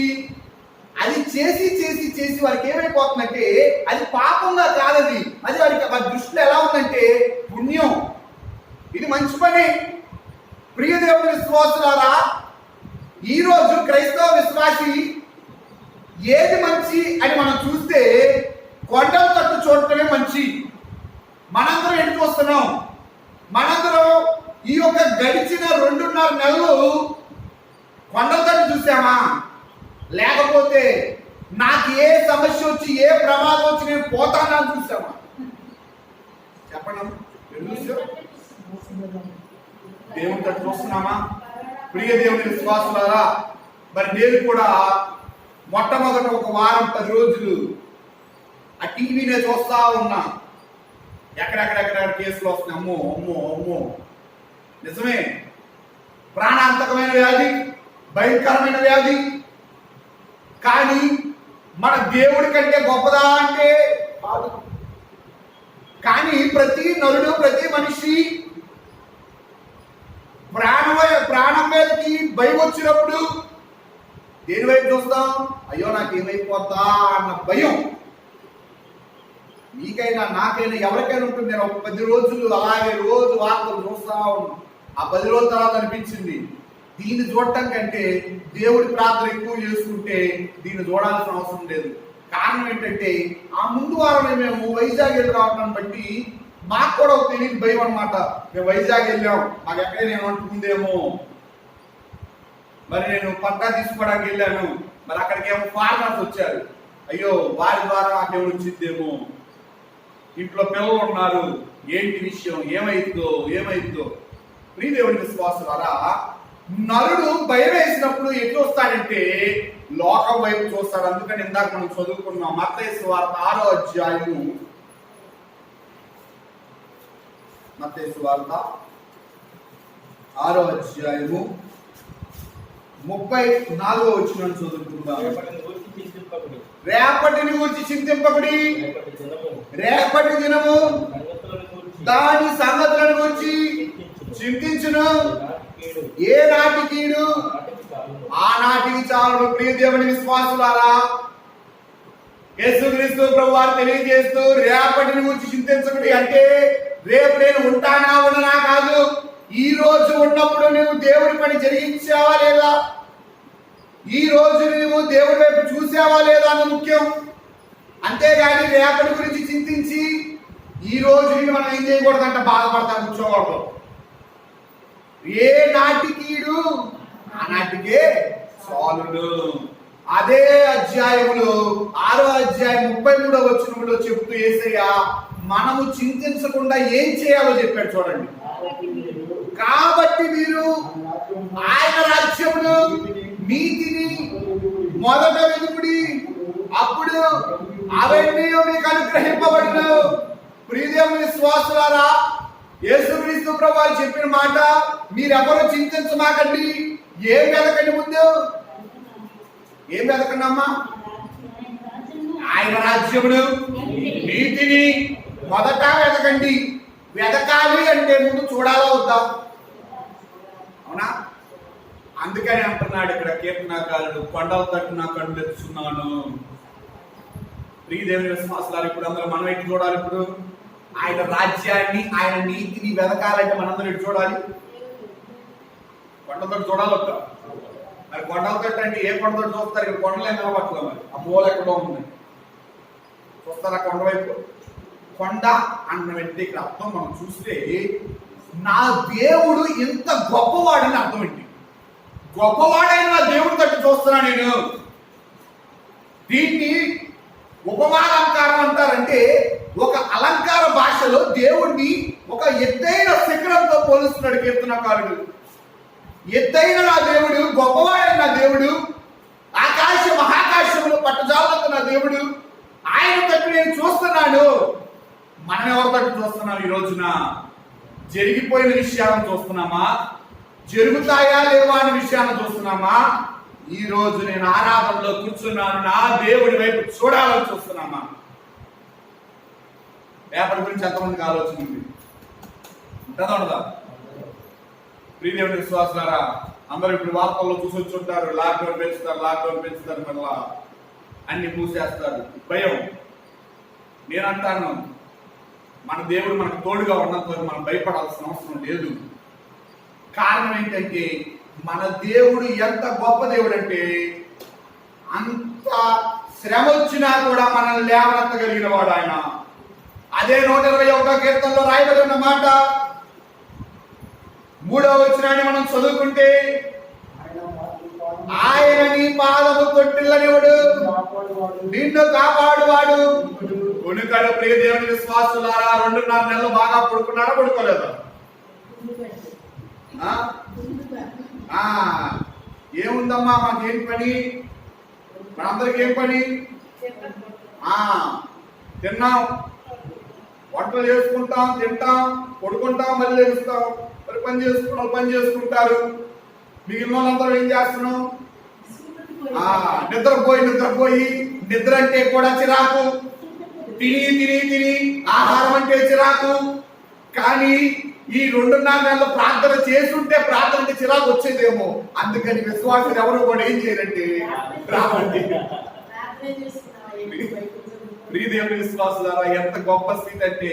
అది చేసి చేసి చేసి వారికి ఏమైపోతుందంటే అది పాపంగా కాదది. అది వారి దృష్టిలో ఎలా ఉందంటే పుణ్యం, ఇది మంచి పని. ప్రియదేవుని విశ్వాసులారా, ఈరోజు క్రైస్తవ విశ్వాసి ఏది మంచి అని మనం చూస్తే కొండల తట్టు చూడటమే మంచి. మనందరం ఎటు చూస్తున్నాం? మనందరం ఈ యొక్క గడిచిన 2.5 నెలలు కొండలతో చూసామా, లేకపోతే నాకు ఏ సమస్య వచ్చి ఏ ప్రమాదం వచ్చి నేను పోతానా చూసామా? చెప్పండి, దేవుని తట్టు చూస్తున్నామా? ప్రియ దేవుని విశ్వాసులారా, మరి నేను కూడా మొట్టమొదట ఒక వారం 10 రోజులు ఆ టీవీనే చూస్తా ఉన్నా. ఎక్కడెక్కడెక్కడ కేసులు వస్తున్నాయి. అమ్మో అమ్మో అమ్మో, నిజమే, ప్రాణాంతకమైన వ్యాధి, భయంకరమైన వ్యాధి. కానీ మన దేవుడి కంటే గొప్పదా అంటే కాదు. కానీ ప్రతి నరుడు, ప్రతి మనిషి ప్రాణం మీదకి భయం వచ్చినప్పుడు దేని వైపు చూస్తాం? అయ్యో నాకేమైపోతా అన్న భయం. నీకైనా నాకైనా ఎవరికైనా ఉంటుంది. నేను ఒక 10 రోజులు అలాగే రోజు వార్తలు చూస్తా ఉన్నాను. ఆ 10 రోజుల తర్వాత అనిపించింది, దీన్ని చూడటం కంటే దేవుడి ప్రార్థన ఎక్కువ చేసుకుంటే దీన్ని చూడాల్సిన అవసరం లేదు. కారణం ఏంటంటే ఆ ముందు వారమే మేము వైజాగ్ వెళ్ళి రావడం బట్టి మాకు కూడా ఒక తెలియని భయం అనమాట. మేము వైజాగ్ వెళ్ళాం, మాకు ఎక్కడైనా ఏమంటుందేమో. మరి నేను పట్టా తీసుకోవడానికి వెళ్ళాను, మరి అక్కడికి ఏమో ఫారినర్స్ వచ్చారు. అయ్యో వారి ద్వారా నాకేమో వచ్చిందేమో, ఇంట్లో పిల్లలు ఉన్నారు, ఏంటి విషయం, ఏమైందో. ప్రియదేవుని విశ్వాసులారా, నరుడు భయం వేసినప్పుడు ఎటు వస్తాడంటే లోకం వైపు చూస్తాడు. అందుకని ఇందాక మనం చదువుకున్నాం మత్తయి సువార్త 6వ అధ్యాయము, మత్తయి సువార్త 6వ అధ్యాయము 34వ వచనం చదువుకుందాం. రేపటిని గురించి చింతింపకుడి, రేపటి దినము దాని సంగతులను గురించి చింతించును, ఏ నాటి కీడు ఆ నాటికి చాలు. ప్రియ దేవుని విశ్వాసులారా, యేసుక్రీస్తు ప్రభువారు తెలియజేస్తూ రేపటిని గురించి చింతించకుడి అంటే రేపు నేను ఉంటానా ఉండనా కాదు, ఈ రోజు ఉన్నప్పుడు నువ్వు దేవుడి పని జరిగించావా లేదా, ఈ రోజు నువ్వు దేవుడి వైపు చూసావా లేదా అని ముఖ్యం. అంతేగాని రేపటి గురించి చింతించి ఈ రోజు మనం ఏం చేయకూడదంట, బాధపడతా కూర్చోకూడదు. ఏ నాటికీడు ఆ నాటికే చాలును. అదే అధ్యాయములో 6వ అధ్యాయం 33వ వచనంలో చెప్తూ యేసయ్య మనము చింతించకుండా ఏం చేయాలో చెప్పాడు చూడండి. కాబట్టి మీరు ఆయన రాజ్యమును నీతిని మొదట వెతుకుడి, అప్పుడు అవన్నీ మీకు అనుగ్రహింపబడును. ప్రియదేవుని విశ్వాసులారా, యేసుక్రీస్తు ప్రభువు చెప్పిన మాట మీరెవరూ చింతించమాకండి. ఏం వెతకండి? ముందు ఏం వెతకండి అమ్మా? ఆయన రాజ్యమును నీతిని మొదట వెతకండి. వెతకాలి అంటే ముందు చూడాలా వద్దా? అవునా? అందుకని అంటున్నాడు ఇక్కడ కీర్తనాకారుడు, కొండల తట్టు నా కళ్ళు తెచ్చున్నాను. ప్రియదేవుని విశ్వాసులారు, ఇప్పుడు అందరూ మనం ఎటు చూడాలి? ఇప్పుడు ఆయన రాజ్యాన్ని, ఆయన నీతిని వెతకాలంటే మనందరం ఎటు చూడాలి? కొండలతో చూడాలి వద్దా? మరి కొండలతో అంటే ఏ కొండతో చూస్తారు? ఇక్కడ కొండలు ఏం కనబట్టలేదు. మరి ఆ మూల ఎక్కడో ఉంది, చూస్తారా కొండ వైపు? కొండ అన్న వెంటనే ఇక్కడ అర్థం మనం చూస్తే నా దేవుడు ఎంత గొప్పవాడని అర్థం ఏంటి? గొప్పవాడైన నా దేవుడి తట్టు చూస్తున్నా నేను. దీన్ని ఉపమాలంకారం అంటారంటే ఒక అలంకార భాషలో దేవుణ్ణి ఒక ఎత్తైన శిఖరంతో పోలుస్తున్నాడు కీర్తనకారుడు. ఎత్తైన నా దేవుడు, గొప్పవాడైన నా దేవుడు, ఆకాశ మహాకాశంలో పట్టజాలంతో నా దేవుడు, ఆయన తట్టు నేను చూస్తున్నాను. మనం ఎవరి తట్టు చూస్తున్నాం? ఈ రోజున జరిగిపోయిన విషయాలను చూస్తున్నామా? జరుగుతాయా లేవా అనే విషయాన్ని చూస్తున్నామా? ఈ రోజు నేను ఆరాధనలో కూర్చున్నాను, నా దేవుడి వైపు చూడాలని చూస్తున్నామా? రేపటి గురించి ఎంతమందికి ఆలోచన ఉంది? ఉంటుందా ఉండదా? ప్రియదేవుని విశ్వాసులారా, అందరూ ఇప్పుడు వార్తల్లో చూసి వచ్చుంటారు, లాక్డౌన్ పెంచుతారు, మళ్ళా అన్ని మూసేస్తారు. భయం. నేను అంటాను, మన దేవుడు మనకు తోడుగా ఉన్నంత మనం భయపడాల్సిన అవసరం లేదు. కారణం ఏంటంటే మన దేవుడు ఎంత గొప్ప దేవుడు అంటే అంత శ్రమ వచ్చినా కూడా మనల్ని లేవనెత్తగలిగిన వాడు ఆయన. అదే 121వ కీర్తనలో రాయబడి ఉన్న మాట, 3వ వచనాన్ని మనం చదువుకుంటే, ఆయన నీ పాదము తొట్టిల్లనివాడు, నిన్ను కాపాడువాడు. కొనుకడు ప్రియ దేవుని విశ్వాసులారా, 2.5 నెలలు బాగా పడుకున్నారా, పడుకోలేదా? ఏముందమ్మా మాకేం పని, మనందరికి ఏం పని? తిన్నాం, వంటలు చేసుకుంటాం, తింటాం, పడుకుంటాం, మళ్ళీ లేస్తాం, మరి పని చేసుకుంటారు. మిగిలిన వాళ్ళందరూ ఏం చేస్తున్నాం? నిద్రపోయి నిద్ర అంటే కూడా చిరాకు, తిని ఆహారం అంటే చిరాకు. కానీ ఈ 2.5 నెలలు ప్రార్థన చేస్తుంటే ప్రార్థనకి చిరాకు వచ్చేదేమో. అందుకని విశ్వాసులు ఎవరు కూడా ఏం చేయాలంటే రావండి. ప్రియదేవుని విశ్వాసులారా, ఎంత గొప్ప స్థితి అంటే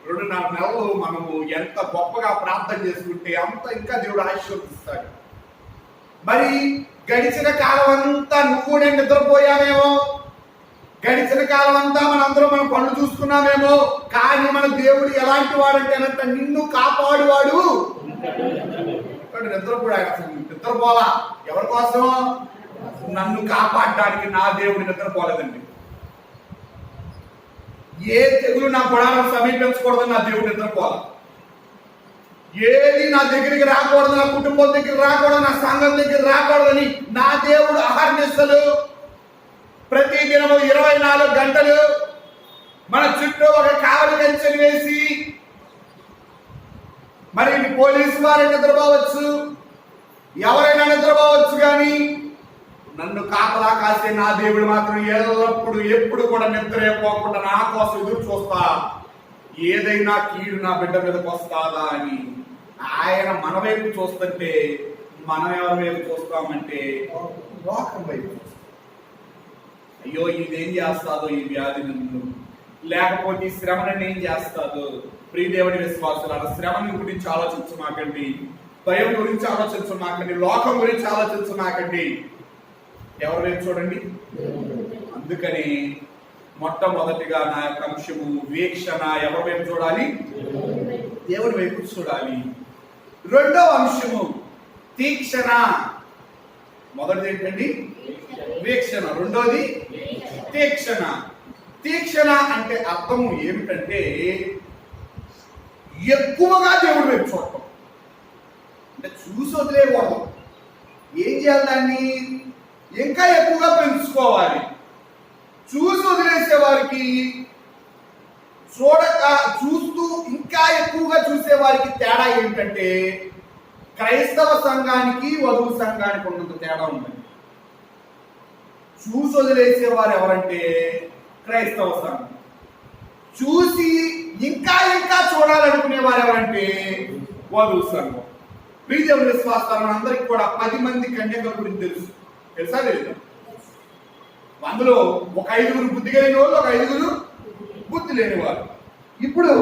2.5 నెలలు మనము ఎంత గొప్పగా ప్రార్థన చేసుకుంటే అంత ఇంకా దేవుడు ఆశీర్వదిస్తాడు. మరి గడిచిన కాలం అంతా నువ్వు నేను నిద్రపోయామేమో, గడిచిన కాలం అంతా మనందరం మన పనులు చూసుకున్నామేమో. కానీ మన దేవుడు ఎలాంటి వాడంటేనంట, నిన్ను కాపాడువాడు. నిద్రపోలా ఎవరి కోసం? నన్ను కాపాడడానికి నా దేవుడు నిద్రపోలేదండి. ఏ తెగులు నా గుడాలను సమీపించకూడదని నా దేవుడు నిద్రపోలా. ఏది నా దగ్గరికి రాకూడదు, నా కుటుంబం దగ్గర రాకూడదు, నా సంఘం దగ్గర రాకూడదని నా దేవుడు అహర్నిశలు ప్రతి దినము 24 గంటలు మన చుట్టూ ఒక కావలి కంచెను వేసి, మరి పోలీసు వారు నిద్రపోవచ్చు, ఎవరైనా నిద్రపోవచ్చు, కానీ నన్ను కాపలా కాసే నా దేవుడు మాత్రం ఎల్లప్పుడు ఎప్పుడు కూడా నిద్రపోకుండా నా కోసం ఎదురు చూస్తా. ఏదైనా కీడు నా బిడ్డ మీదకి వస్తాదా అని ఆయన మన వైపు చూస్తుంటే, మనం ఎవరి వైపు చూస్తామంటే లోకం వైపు. అయ్యో ఇదేం చేస్తాదో ఈ వ్యాధి నన్ను, లేకపోతే ఈ శ్రమ నన్ను ఏం చేస్తాదో. ప్రియదేవుని విశ్వాసులారా, శ్రమని గురించి ఆలోచించమాకండి, భయం గురించి ఆలోచించమాకండి, లోకం గురించి ఆలోచించమాకండి. ఎవరి వైపు చూడండి. అందుకని మొట్టమొదటిగా నా యొక్క అంశము వీక్షణ. ఎవరి వైపు చూడాలి? దేవుడి వైపు చూడాలి. రెండవ అంశము తీక్షణ. మొదటిది ఏంటండి? వీక్షణ. రెండోది తీక్షణ. తీక్షణ అంటే అర్థము ఏమిటంటే ఎక్కువగా దేవుడి వైపు చూడటం. అంటే చూసి వదిలేయకూడదు. ఏం చేయాలి? దాన్ని ఇంకా ఎక్కువగా పెంచుకోవాలి. చూసి వదిలేసే వారికి, చూస్తూ ఇంకా ఎక్కువగా చూసే వారికి తేడా ఏంటంటే, క్రైస్తవ సంఘానికి వధువు సంఘానికి ఉన్నంత తేడా ఉంది. చూసి వదిలేసేవారు ఎవరంటే క్రైస్తవ సంఘం. చూసి ఇంకా ఇంకా చూడాలనుకునే వారు ఎవరంటే వధువు సంఘం. ప్రియదేవుని విశ్వాసాలను అందరికి కూడా 10 మంది కన్యకల గురించి తెలుసా లేదు? అందులో ఒక 5 బుద్ధి కలిగిన వాళ్ళు, ఒక 5 బుద్ధి లేని వారు. ఇప్పుడు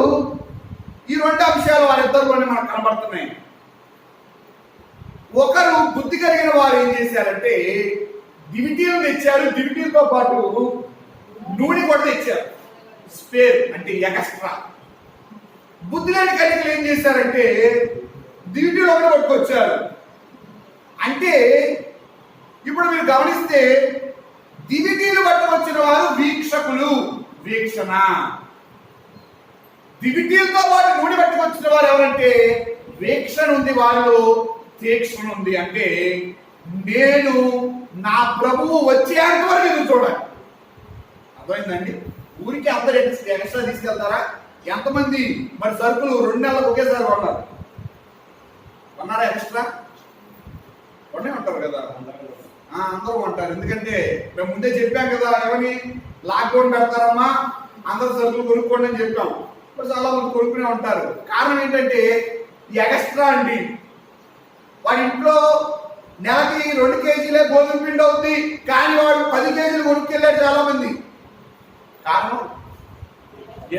ఈ 2 అంశాలు వారిద్దరిలోనే మనకు కనబడుతున్నాయి. ఒకరు బుద్ధి కలిగిన వారు ఏం చేశారంటే దివిటీలు తెచ్చారు, దివిటీలతో పాటు నూనె కూడా తెచ్చారు, స్పేర్ అంటే ఎక్స్ట్రా. బుద్ధి లేని కన్యకలు ఏం చేశారంటే దివిటీలు ఒకటి పట్టుకొచ్చారు. అంటే ఇప్పుడు మీరు గమనిస్తే దివిటీలు పట్టుకొచ్చిన వారు వీక్షకులు, వీక్షణ. దివిటీలతో పాటు నూనె పట్టుకొచ్చిన వారు ఎవరంటే వీక్షణ ఉంది, వారిలో తీక్షణ ఉంది. అంటే నేను నా ప్రభువు వచ్చేంత వరకు ఎదురు చూడాలి. అర్థమైందండి? ఊరికి అందరు ఎక్స్ట్రా తీసుకెళ్తారా? ఎంతమంది మరి సరుకులు 2 నెలలకు ఒకేసారి కొన్నారా? ఎక్స్ట్రా కొనే ఉంటారు కదా, అందరూ ఉంటారు. ఎందుకంటే మేము ముందే చెప్పాం కదా, ఏమని లాక్డౌన్ పెడతారమ్మా, అందరు సరుకులు కొనుక్కోండి అని చెప్పాం. ఇప్పుడు చాలా మంది కొనుక్కునే ఉంటారు. కారణం ఏంటంటే ఎక్స్ట్రా అండి. వాడి ఇంట్లో నెలకి 2 కేజీలే గోధుమ పిండి అవుతుంది, కానీ వాడు 10 కేజీలు కొనుక్కెళ్ళాడు చాలా మంది. కారణం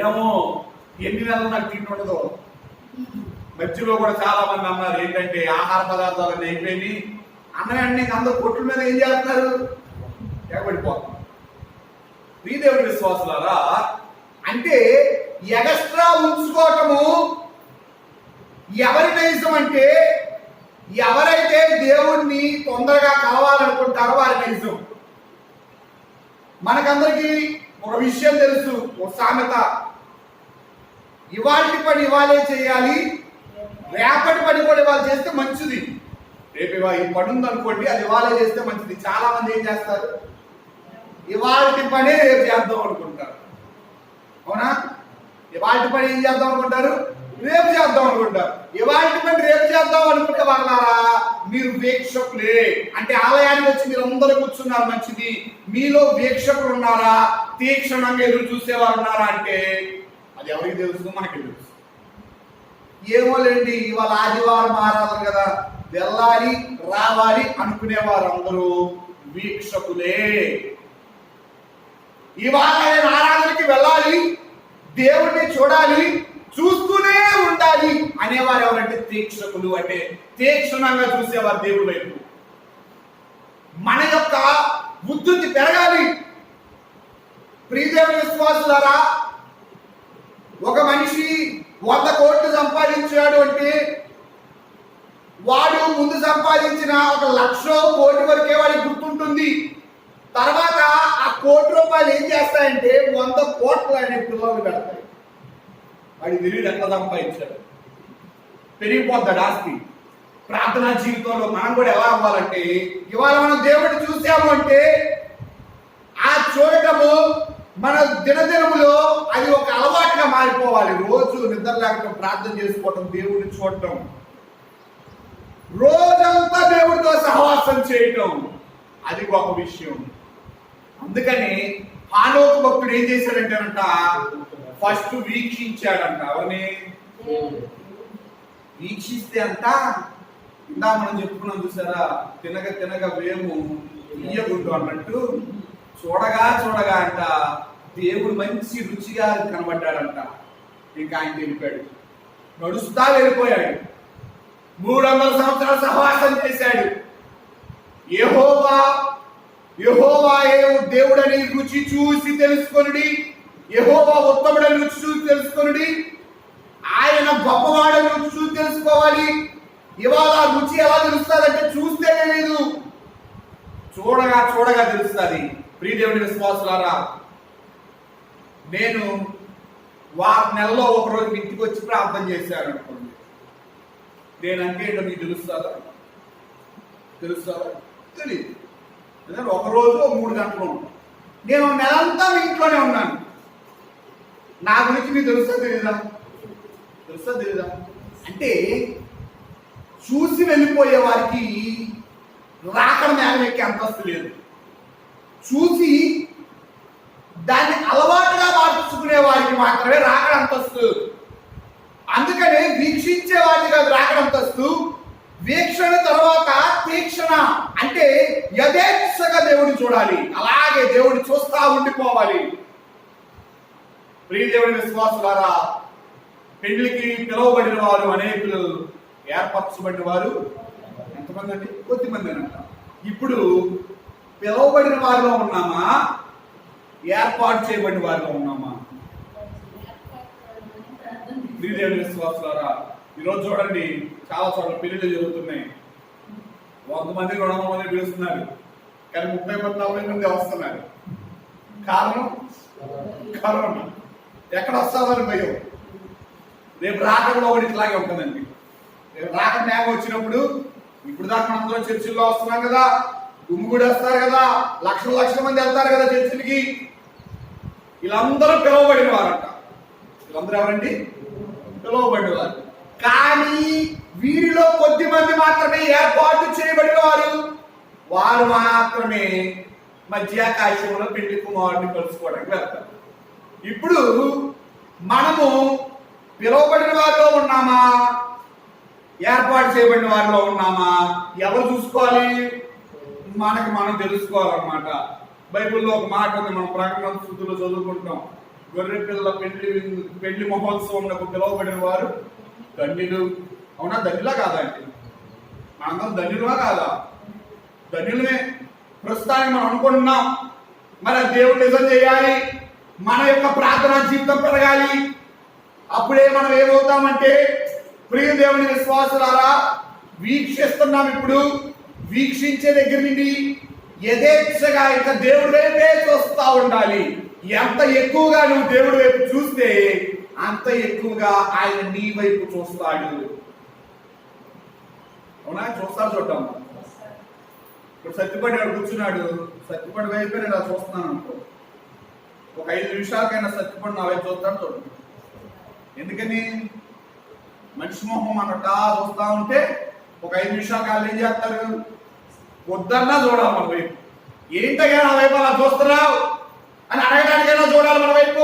ఏమో ఎన్ని నెలలు నాకు తిండి ఉండదు. మధ్యలో కూడా చాలా మంది అన్నారు ఏంటంటే ఆహార పదార్థాలు అయిపోయి అన్నీ అందరూ కొట్ల మీద ఏం చేస్తున్నారు, ఎగబడిపోతున్నారు. ప్రియదేవుని విశ్వాసులారా, అంటే ఎగస్ట్రా ఉంచుకోవటము ఎవరి నైజం అంటే ఎవరైతే దేవుణ్ణి తొందరగా కలవాలనుకుంటారో వారి నిజం. మనకందరికీ ఒక విషయం తెలుసు, ఒక సామెత, ఇవాళ పని ఇవాళే చేయాలి, రేపటి పని కూడా ఇవాళ చేస్తే మంచిది. రేపు ఈ పని ఉందనుకోండి, అది ఇవాళే చేస్తే మంచిది. చాలా మంది ఏం చేస్తారు, ఇవాళ పని రేపు చేద్దాం అనుకుంటారు. అవునా? ఇవాళ పని ఏం చేద్దాం అనుకుంటారు, రేపు చేద్దాం అనుకుంటారు. ఇవాళ పని రేపు చేద్దాం అనుకుంటే వాళ్ళారా మీరు వీక్షకులే. అంటే ఆలయానికి వచ్చి మీరు అందరూ కూర్చున్నారు మంచిది, మీలో వీక్షకులు ఉన్నారా, తీక్షణంగా ఎదురు చూసేవారు ఉన్నారా అంటే అది ఎవరికి తెలుసు, మనకి తెలుసు. ఏమోలేండి, ఇవాళ ఆదివారం ఆరాధన కదా, వెళ్ళాలి రావాలి అనుకునేవారు అందరూ వీక్షకులే. ఇవాళ నేను ఆరాధనకి వెళ్ళాలి, దేవుడిని చూడాలి, చూస్తూనే ఉండాలి అనేవారు ఎవరంటే తీక్షకులు. అంటే తీక్షణంగా చూసేవారు దేవుడి వైపు. మన యొక్క బుద్ధి పెరగాలి. ప్రియదేవుని విశ్వాసులారా, ఒక మనిషి 100 కోట్లు సంపాదించాడు అంటే వాడు ముందు సంపాదించిన 1,00,000 కోటి వరకే వాడికి గుర్తుంటుంది. తర్వాత ఆ ₹1,00,00,000 ఏం చేస్తాయంటే 100 కోట్లు అనే పిల్లలు పెడతాయి. వాడి తెలియదు ఎట్లా సంపాదించాడు, పెరిగిపోతాడు ఆస్తి. ప్రార్థనా జీవితంలో మనం కూడా ఎలా అవ్వాలంటే, ఇవాళ మనం దేవుడిని చూసాము అంటే ఆ చూడటము మన దినదినములో అది ఒక అలవాటుగా మారిపోవాలి. రోజు నిద్ర లేకుండా ప్రార్థన చేసుకోవటం, దేవుడిని చూడటం, రోజంతా దేవుడితో సహవాసం చేయటం, అది గొప్ప విషయం. అందుకని హానోకు భక్తుడు ఏం చేశాడంటేనంట, ఫస్ట్ వీక్షించాడంట. అవన్నీ వీక్షిస్తే అంట, ఇందా మనం చెప్పుకున్నాం చూసారా, తినగ తినగ వేము ఇయ్యగుండు అన్నట్టు, చూడగా చూడగా అంట దేవుడు మంచి రుచిగా కనబడ్డాడంట. ఇంకా ఆయన వెళ్ళిపోయాడు, నడుస్తా వెళ్ళిపోయాడు. 300 సంవత్సరాలు సహవాసం చేశాడు. యెహోవాయే దేవుడని రుచి చూసి తెలుసుకొనుడి, యెహోవా ఉత్తముడని రుచి చూసి తెలుసుకొనుడి, ఆయన గొప్పవాడని రుచి చూసి తెలుసుకోవాలి. ఇవాళ రుచి ఎలా తెలుస్తుందంటే చూస్తే లేదు, చూడగా చూడగా తెలుస్తుంది. ప్రియదేవుని విశ్వాసులారా, నేను నెలలో ఒకరోజు ఇంటికి వచ్చి ప్రార్థన చేశాను అనుకోండి, నేనంటే ఏంటో మీకు తెలుస్తుందా? తెలియదు. ఒకరోజు 3 గంటలు ఉంటాను. నేను నెలంతా మీ ఇంట్లోనే ఉన్నాను. నా గురించి మీకు తెలుసా తెలీదా? అంటే చూసి వెళ్ళిపోయే వారికి రాకడ మేఘం ఎక్కే అంతస్తు లేదు. చూసి దాన్ని అలవాటుగా మార్చుకునే వారికి మాత్రమే రాకడ అంతస్తు. అందుకనే వీక్షించే వారికి కాదు రాకడ అంతస్తు. వీక్షణ తర్వాత తీక్షణ, అంటే యథేచ్ఛగా దేవుడిని చూడాలి, అలాగే దేవుడిని చూస్తా ఉండిపోవాలి. ప్రియ దేవుని విశ్వాసులారా, పెళ్లికి పిలువబడిన వారు అనేకులు, ఏర్పరచబడిన వారు ఎంతమంది అండి? కొద్దిమంది అంట. ఇప్పుడు పిలువబడిన వారిలో ఉన్నామా, ఏర్పాటు చేయబడిన వారిలో ఉన్నామా? ప్రియ దేవుని విశ్వాసులారా, ఈరోజు చూడండి, చాలా చోట్ల పెళ్లిళ్ళు జరుగుతున్నాయి. 100 మంది 200 మంది పిలుస్తున్నారు, కానీ 30-40 మంది వస్తున్నారు. కారణం కరోనా. ఎక్కడ వస్తామని భయం. రేపు రాకడలో ఒకటి ఇట్లాగే ఉంటుందండి. రేపు రాకడ మేఘం వచ్చినప్పుడు, ఇప్పుడు దాకా మనందరం చర్చిల్లో వస్తున్నాం కదా, గుమ్ము కూడా వస్తారు కదా, లక్షల మంది వెళ్తారు కదా చర్చిలకి. వీళ్ళందరూ పిలువబడిన వారంట. వీళ్ళందరూ ఎవరండి? పిలువబడిన వారు. కానీ వీరిలో కొద్ది మంది మాత్రమే ఏర్పాటు చేయబడిన వారు మాత్రమే మధ్యాకాశంలో పెళ్లి కుమారుడిని కలుసుకోవడానికి వెళ్తారు. ఇప్పుడు మనము పిలువబడిన వారిలో ఉన్నామా, ఏర్పాటు చేయబడిన వారిలో ఉన్నామా? ఎవరు చూసుకోవాలి? మనకి మనం తెలుసుకోవాలన్నమాట. బైబిల్లో ఒక మాట ఉంది, మనం ప్రకటన స్థుతులు చదువుకుంటాం. గొర్రె పిల్లల పెళ్లి మహోత్సవంలో పిలువబడిన వారు ధన్యులు. అవునా? ధన్యులా కాదా అండి? మనందరం ధన్యులుగా కాదా? ధన్యులమే. ప్రస్తుతానికి మనం అనుకుంటున్నాం, మరి దేవుడు నిజం చేయాలి, మన యొక్క ప్రార్థనా జీవితం పెరగాలి. అప్పుడే మనం ఏమవుతామంటే, ప్రియ దేవుని విశ్వాసులారా, వీక్షిస్తున్నాం. ఇప్పుడు వీక్షించే దగ్గర నుండి యథేచ్ఛగా ఇంకా దేవుడి వైపే చూస్తూ ఉండాలి. ఎంత ఎక్కువగా నువ్వు దేవుడి వైపు చూస్తే అంత ఎక్కువగా ఆయన నీ వైపు చూస్తాడు. అవునా? చూస్తాడు, చూద్దాం. ఇప్పుడు సత్తిపడి వాడు కూర్చున్నాడు, సత్తిపడి వైపే నేను అలా చూస్తున్నాను అనుకో, ఒక 5 నిమిషాలకైనా సత్తిపడి నా వైపు చూస్తాడు, చూడండి. ఎందుకని? మనిషి మొహం అన్నట్టా చూస్తా ఉంటే ఒక 5 నిమిషాల కాళ్ళు ఏం చేస్తారు? వద్దన్నా చూడాలి మన వైపు. ఏంటగా నా వైపు అలా చూస్తున్నావు అని అడగడానికైనా చూడాలి మన వైపు.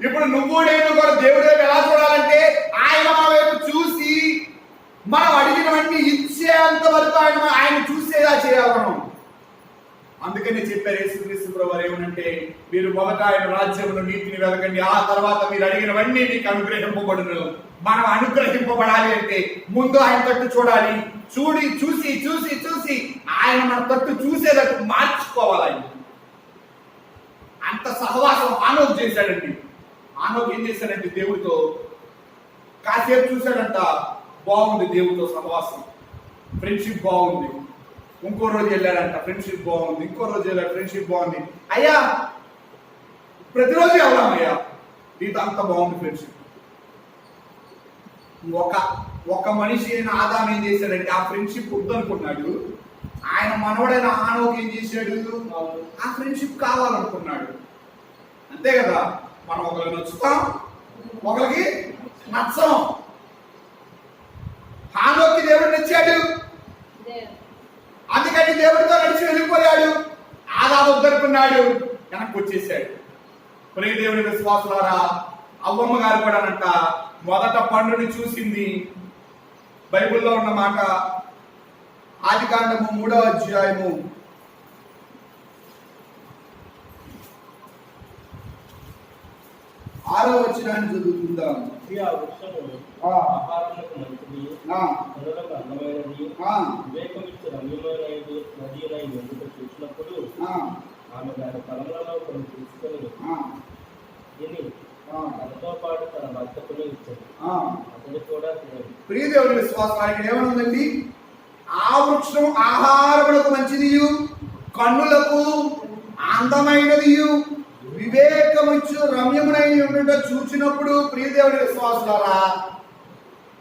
ఇప్పుడు నువ్వు నేను కూడా దేవుడి వైపు ఎలా చూడాలంటే ఆయన మన వైపు చూసి మనం అడిగినవన్నీ ఇచ్చేంత వరకు ఆయన చూసేలా చేయాలి మనం. అందుకని చెప్పారు యేసుక్రీస్తు ప్రభువు ఏమనంటే, మీరు మొదట ఆయన రాజ్యమును నీతిని వెతకండి, ఆ తర్వాత మీరు అడిగినవన్నీ మీకు అనుగ్రహింపబడును. మనం అనుగ్రహింపబడాలి అంటే ముందు ఆయన తట్టు చూడాలి. చూసి చూసి చూసి ఆయన మన తట్టు చూసేటట్టు మార్చుకోవాలి. ఆయన అంత సహవాసం ఆనోకు చేశాడండి. ఆనోకు ఏం చేశాడంటే దేవుడితో కాసేపు చూశాడంట, బాగుంది దేవుడితో సహవాసం, ఫ్రెండ్షిప్ బాగుంది. ఇంకో రోజు వెళ్ళాడంట, ఫ్రెండ్షిప్ బాగుంది. ఇంకో రోజు వెళ్ళాడు, ఫ్రెండ్షిప్ బాగుంది. అయ్యా ప్రతిరోజు వెళ్దామయ్యా, నీతో అంత బాగుంది ఫ్రెండ్షిప్. ఒక మనిషి అయిన ఆదాం ఏం చేశాడంటే ఆ ఫ్రెండ్షిప్ వద్దనుకున్నాడు. ఆయన మనవడైన ఆనోకు ఏం చేశాడు? ఆ ఫ్రెండ్షిప్ కావాలనుకున్నాడు. అంతే కదా, మనం ఒకరికి నచ్చుతాం, ఒకరికి నచ్చం. హానోకి దేవుడు నచ్చాడు, అందుకని దేవుడితో నడిచి వెళ్ళిపోయాడు. ఆదాము వద్దనుకున్నాడు, వెనక్కి వచ్చేసాడు. ప్రియ దేవుని విశ్వాసులారా, అవ్వమ్మ గారు కూడా అంట మొదట పండుని చూసింది. బైబిల్లో ఉన్న మాట ఆదికాండము 3వ అధ్యాయము 6వ వచనాన్ని చదువుకుందాం. ఆహారములకు మంచిది, కనులకు అందమైనది, వివేకమిచ్చు రమ్యమైనది నదినైన ఎందుకు చూసినప్పుడు ఆమె దాని ఫలములలో కొన్ని తీసుకొని తిని తనతో పాటు తన భర్తకుని ఇచ్చాడు, అతడు కూడా తినడు. ప్రియదేవుని విశ్వాసానికి ఏమనుందండి? ఆ వృక్షం ఆహారములకు మంచిదియు, కన్నులకు అందమైనదియు, వివేకమిచ్చు రమ్యమునై ఉండుట చూచినప్పుడు, ప్రియదేవుని విశ్వాసులారా,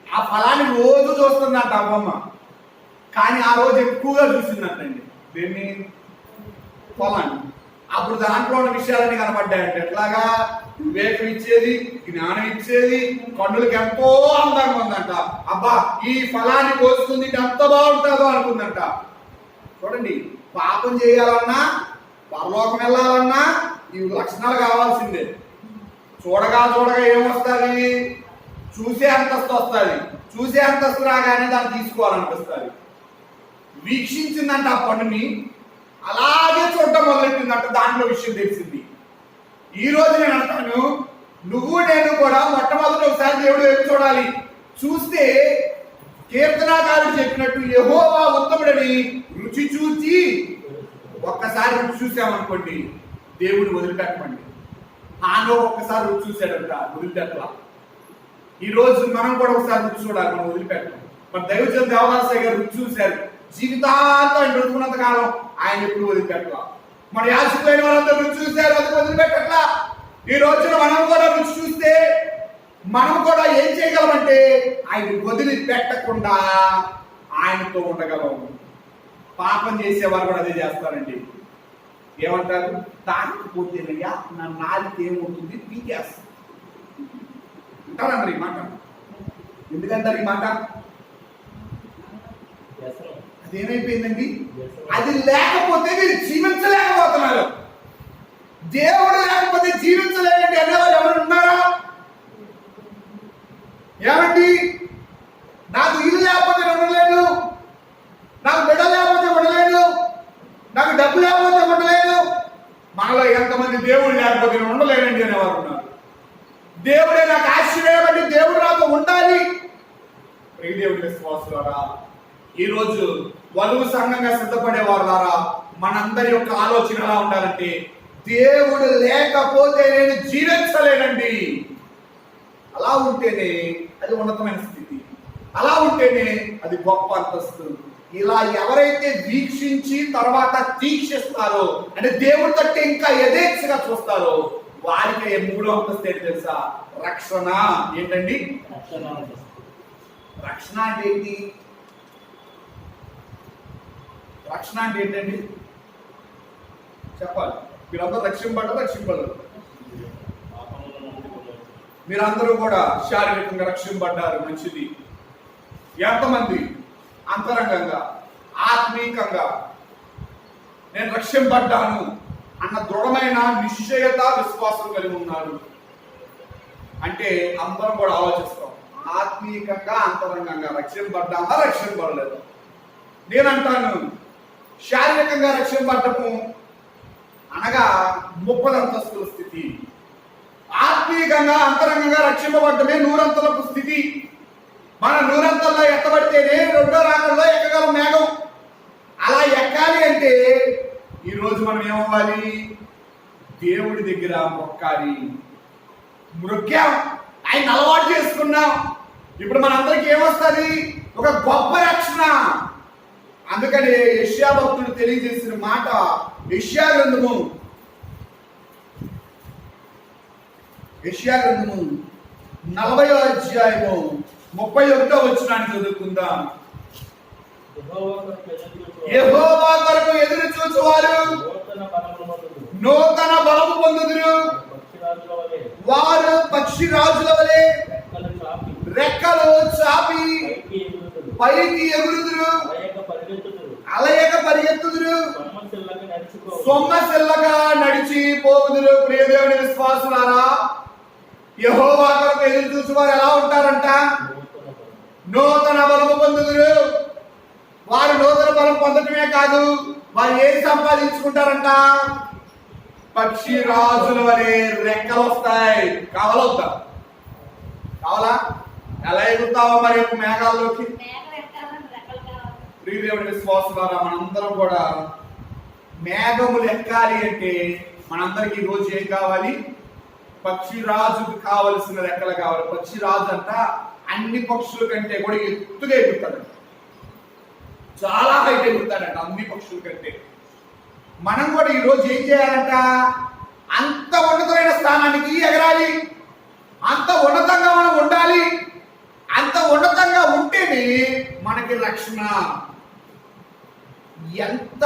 ఆ ఫలాన్ని రోజు చూస్తుందంట అమ్మమ్మ. కానీ ఆ రోజు ఎక్కువగా చూసిందంటండి దీన్ని, ఫలాన్ని. అప్పుడు దాంట్లో ఉన్న విషయాలన్నీ కనపడ్డాయంట. ఎట్లాగా? వివేకం ఇచ్చేది, జ్ఞానం ఇచ్చేది, కన్నులకు ఎంతో అందంగా ఉందంట. అబ్బా, ఈ ఫలాన్ని కోసుకుంది ఎంత బాగుంటుందో అనుకుందంట. చూడండి, పాపం చేయాలన్నా, పరలోకం వెళ్ళాలన్నా ఈ లక్షణాలు కావాల్సిందే. చూడగా ఏమొస్తుంది? చూసే అంతస్తు వస్తుంది. చూసే అంతస్తు రాగానే దాన్ని తీసుకోవాలనిపిస్తుంది. వీక్షించిందంట ఆ పండుని, అలాగే చూడటం మొదలెట్టిందంట. దాంట్లో విషయం తెలిసింది. ఈ రోజు నేను అంటాను, నువ్వు నేను కూడా మొట్టమొదటి ఒకసారి దేవుడు వైపు చూడాలి. చూస్తే కీర్తనాకారుడు చెప్పినట్టు యెహోవా ఉత్తముడని రుచి చూచి, ఒక్కసారి రుచి చూసామనుకోండి దేవుడు వదిలిపెట్టమండి. ఆనో ఒక్కసారి రుచి చూశాడంట, వదిలిపెట్టలా. ఈ రోజు మనం కూడా ఒకసారి రుచి చూడాలి, మనం వదిలిపెట్టాం. మన దైవజన దేవదాసయ్య గారు రుచి చూశారు. జీవితాంతం ఆయన బ్రతుకున్నంత కాలం ఆయన ఎప్పుడు వదిలిపెట్టలా. మన యాజకులైన వాళ్ళందరూ రుచి చూశారు, అది వదిలిపెట్టట్లా. ఈ రోజున మనం కూడా రుచి చూస్తే మనం కూడా ఏం చేయగలమంటే ఆయన వదిలిపెట్టకుండా ఆయనతో ఉండగలం. పాపం చేసేవారు కూడా అదే చేస్తారండి. ఏమంటారు? తాకపోతేనయ్యా నా నాలుక ఏమవుతుంది, పీకేస్తుంది అంటారన్నారు. ఈ మాట ఎందుకంటారు? ఈ మాట అదేమైపోయిందండి? అది లేకపోతే మీరు జీవించలేకపోతున్నారు. దేవుడు లేకపోతే జీవించలేదండి అనేవారు ఎవరు ఉన్నారా? ఏమండి, నాకు ఇల్లు లేకపోతే ఉండలేను, నాకు బిడ్డ లేకపోతే ఉండలేను, నాకు డబ్బు లేకపోతే ఉండలేను. మనలో ఎంతమంది దేవుడు లేకపోతే ఉండలేనండి అనేవారు ఉన్నారు. దేవుడే నాకు ఆశ్చర్యపడి దేవుడు నాతో ఉండాలి. ప్రియదేవుడి విశ్వాసులారా, ఈరోజు వధువు సంఘంగా సిద్ధపడేవారు ద్వారా మనందరి యొక్క ఆలోచన ఎలా ఉండాలంటే, దేవుడు లేకపోతే నేను జీవించలేనండి. అలా ఉంటేనే అది ఉన్నతమైన స్థితి. అలా ఉంటేనే అది గొప్ప అంతస్తు. ఇలా ఎవరైతే వీక్షించి తర్వాత తీక్షిస్తారో, అంటే దేవుడి తట్టే ఇంకా యథేచ్ఛగా చూస్తారో, వారికి మూడో అంతస్తు ఏంటి తెలుసా? రక్షణ. ఏంటండి రక్షణ అంటే ఏంటి? రక్షణ అంటే ఏంటండి చెప్పాలి. మీరందరూ రక్షింపడరు. మీరందరూ కూడా శారీరకంగా రక్షింపడ్డారు, మంచిది. ఎంతమంది అంతరంగంగా ఆత్మీకంగా నేను రక్షింపడ్డాను అన్న దృఢమైన నిశ్చయత విశ్వాసం కలిగి ఉన్నారు? అంటే అందరం కూడా ఆలోచిస్తాం, ఆత్మీయంగా అంతరంగంగా రక్షింపడ్డామా రక్షింపడలేదు? నేనంటాను, శారీరకంగా రక్షింపడ్డము అనగా 30 అంతస్తుల స్థితి, ఆత్మీయంగా అంతరంగంగా రక్షింపబడ్డమే 100 అంతస్తుల స్థితి. మన 100 అంతల్లో ఎక్కబడితేనే రెండో రాకడలో ఎక్కగలం మేఘం. అలా ఎక్కాలి అంటే ఈరోజు మనం ఏమవ్వాలి? దేవుడి దగ్గర మొక్కాలి. మృగ్యాం, ఆయన అలవాటు చేసుకున్నాం. ఇప్పుడు మనందరికి ఏమొస్తుంది? ఒక గొప్ప రక్షణ. అందుకని యెషయా భక్తుడు తెలియజేసిన మాట, యెషయా గ్రంథము 40వ అధ్యాయము 31వ వచనాన్ని చదువుకుందాం. యెహోవా కొరకు ఎదురు చూచువారు నూతన బలము పొందుదురు. వారు పక్షి రాజుల వలె రెక్కలు చాపి పైకి ఎగురుదురు, అలయక పరిగెత్తుదురు, సొమ్మసిల్లగా నడిచి పోదురు. ప్రియ దేవుని విశ్వాసులారా, యెహోవా కొరకు ఎదురు చూసేవారు ఎలా ఉంటారంట? నూతన బలము పొందుదురు. వారు నూతన బలం పొందటమే కాదు, వారు ఏది సంపాదించుకుంటారంట? పక్షి రాజుల వలె రెక్కలు వస్తాయి. కావాలా? ఎలా ఎగురుతావో మరి మేఘాల్లోకి? ప్రియదేవుడి విశ్వాసులారా, మనందరం కూడా మేఘములు ఎక్కాలి అంటే మనందరికి ఈ రోజు ఏం కావాలి? పక్షిరాజుకు కావలసిన రెక్కలు కావాలి. పక్షిరాజు అంట అన్ని పక్షుల కంటే కూడా ఎత్తుగా ఎగురుతాడు, చాలా హైట్ ఎగురుతాడంట అన్ని పక్షుల కంటే. మనం కూడా ఈ రోజు ఏం చేయాలంట? అంత ఉన్నతమైన స్థానానికి ఎగరాలి, అంత ఉన్నతంగా మనం ఉండాలి. అంత ఉన్నతంగా ఉంటేనే మనకి రక్షణ. ఎంత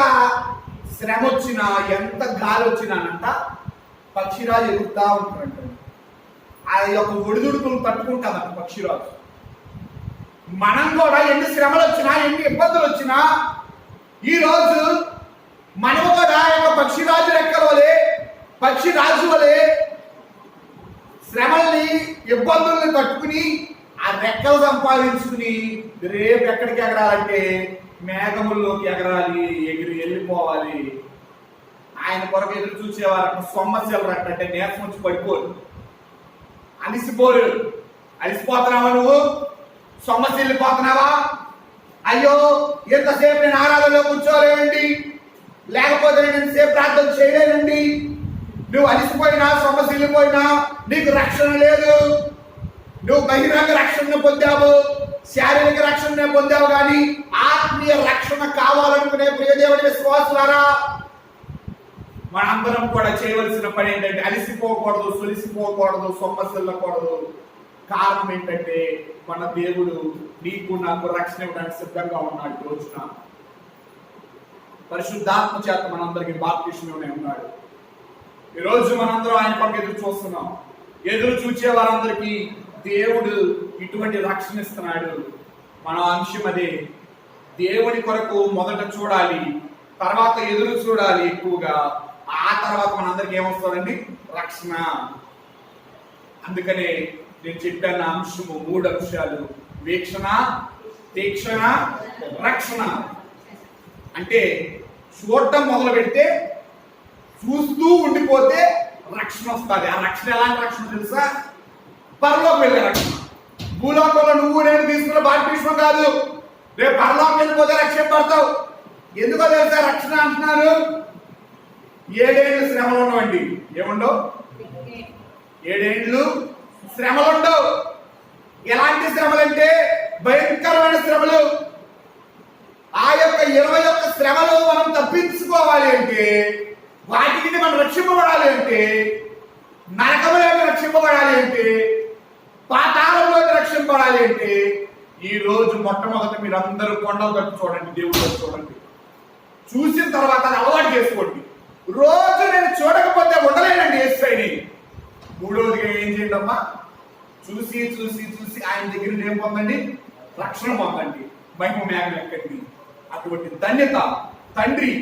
శ్రమ వచ్చినా, ఎంత గాలి వచ్చినానంట పక్షిరాజు ఎగురుతా ఉంటాడంట. ఆ యొక్క ఒడిదుడుకులు తట్టుకుంటామంట పక్షిరాజు. మనం కూడా ఎన్ని శ్రమలు వచ్చినా, ఎన్ని ఇబ్బందులు వచ్చినా, ఈరోజు మనం కూడా ఒక పక్షిరాజు రెక్కల వలె, పక్షిరాజు వలె శ్రమల్ని, ఇబ్బందుల్ని తట్టుకుని ఆ రెక్కలు సంపాదించుకుని రేపు ఎక్కడికి ఎగరాలంటే మేఘముల్లోకి ఎగరాలి, ఎగిరి వెళ్ళిపోవాలి. ఆయన కొరకు ఎదురు చూసేవారు సొమ్మశీలు అంటే నీరసం వచ్చి పడిపోరు, అలిసిపోరు. అలిసిపోతున్నావా నువ్వు? సొమ్మశీలిపోతున్నావా? అయ్యో ఎంతసేపు నేను ఆరాధనలో కూర్చోలేనండి, లేకపోతే నేను ఎంతసేపు ప్రార్థన చేయలేనండి. నువ్వు అలిసిపోయినా, సొమ్మశీలిపోయినా నీకు రక్షణ లేదు. నువ్వు బహిరంగ రక్షణ పొందావు, శారీరక రక్షణ పొందావు, కానీ ఆత్మీయ రక్షణ కావాలనుకునే ప్రియదేవుడి విశ్వాసులారా, మనందరం కూడా చేయవలసిన పని ఏంటంటే అలిసిపోకూడదు, సొలిసిపోకూడదు, సొమ్మసిల్లకూడదు. కారణం ఏంటంటే మన దేవుడు నీకు నాకు రక్షణ ఇవ్వడానికి సిద్ధంగా ఉన్నాడు. రోజున పరిశుద్ధాత్మ చేత మనందరికీ బాప్తిస్మం ఉన్నాడు. ఈరోజు మనందరం ఆయన కొరకు ఎదురు చూస్తున్నాం. ఎదురు చూచే వారందరికీ దేవుడు ఇటువంటి రక్షణ ఇస్తున్నాడు. మన అంశం అదే, దేవుని కొరకు మొదట చూడాలి, తర్వాత ఎదురు చూడాలి ఎక్కువగా. ఆ తర్వాత మనందరికి ఏమొస్తుందండి? రక్షణ. అందుకనే నేను చెప్పిన అంశము 3 అంశాలు: వీక్షణ, తీక్షణ, రక్షణ. అంటే చూడటం మొదలు పెడితే, చూస్తూ ఉండిపోతే రక్షణ వస్తుంది. ఆ రక్షణ ఎలాంటి రక్షణ తెలుసా? పరలోకి వెళ్ళే రక్షణ. భూలోకంలో నువ్వు నేను తీసుకున్న బాప్తిస్మం కాదు. రేపు పరలోకి వెళ్ళిపోతే రక్షింపడతావు. ఎందుకో తెలుసా రక్షణ అంటున్నారు? 7 ఏళ్ళు శ్రమలు ఉండవండి. ఏముండవు? 7 ఏళ్ళు శ్రమలు ఉండవు. ఎలాంటి శ్రమలంటే భయంకరమైన శ్రమలు. ఆ యొక్క 21 శ్రమలు మనం తప్పించుకోవాలి అంటే, వాటికి మనం రక్షింపబడాలి అంటే, నరకంలోకి రక్షింపబడాలి అంటే, పాతాళంలోకి రక్షింపబడాలి అంటే, ఈ రోజు మొట్టమొదట మీరందరూ కొండలు కట్టు చూడండి, దేవుడు చూడండి. చూసిన తర్వాత అది అలవాటు చేసుకోండి. రోజు నేను చూడకపోతే ఉండలేనండి యేసుని. మూడవదిగా ఏం చేయండి అమ్మా, చూసి చూసి చూసి ఆయన దగ్గర ఏం పొందండి, రక్షణ పొందండి, మహిమ మేఘం ఎక్కండి. అటువంటి ధన్యత తండ్రి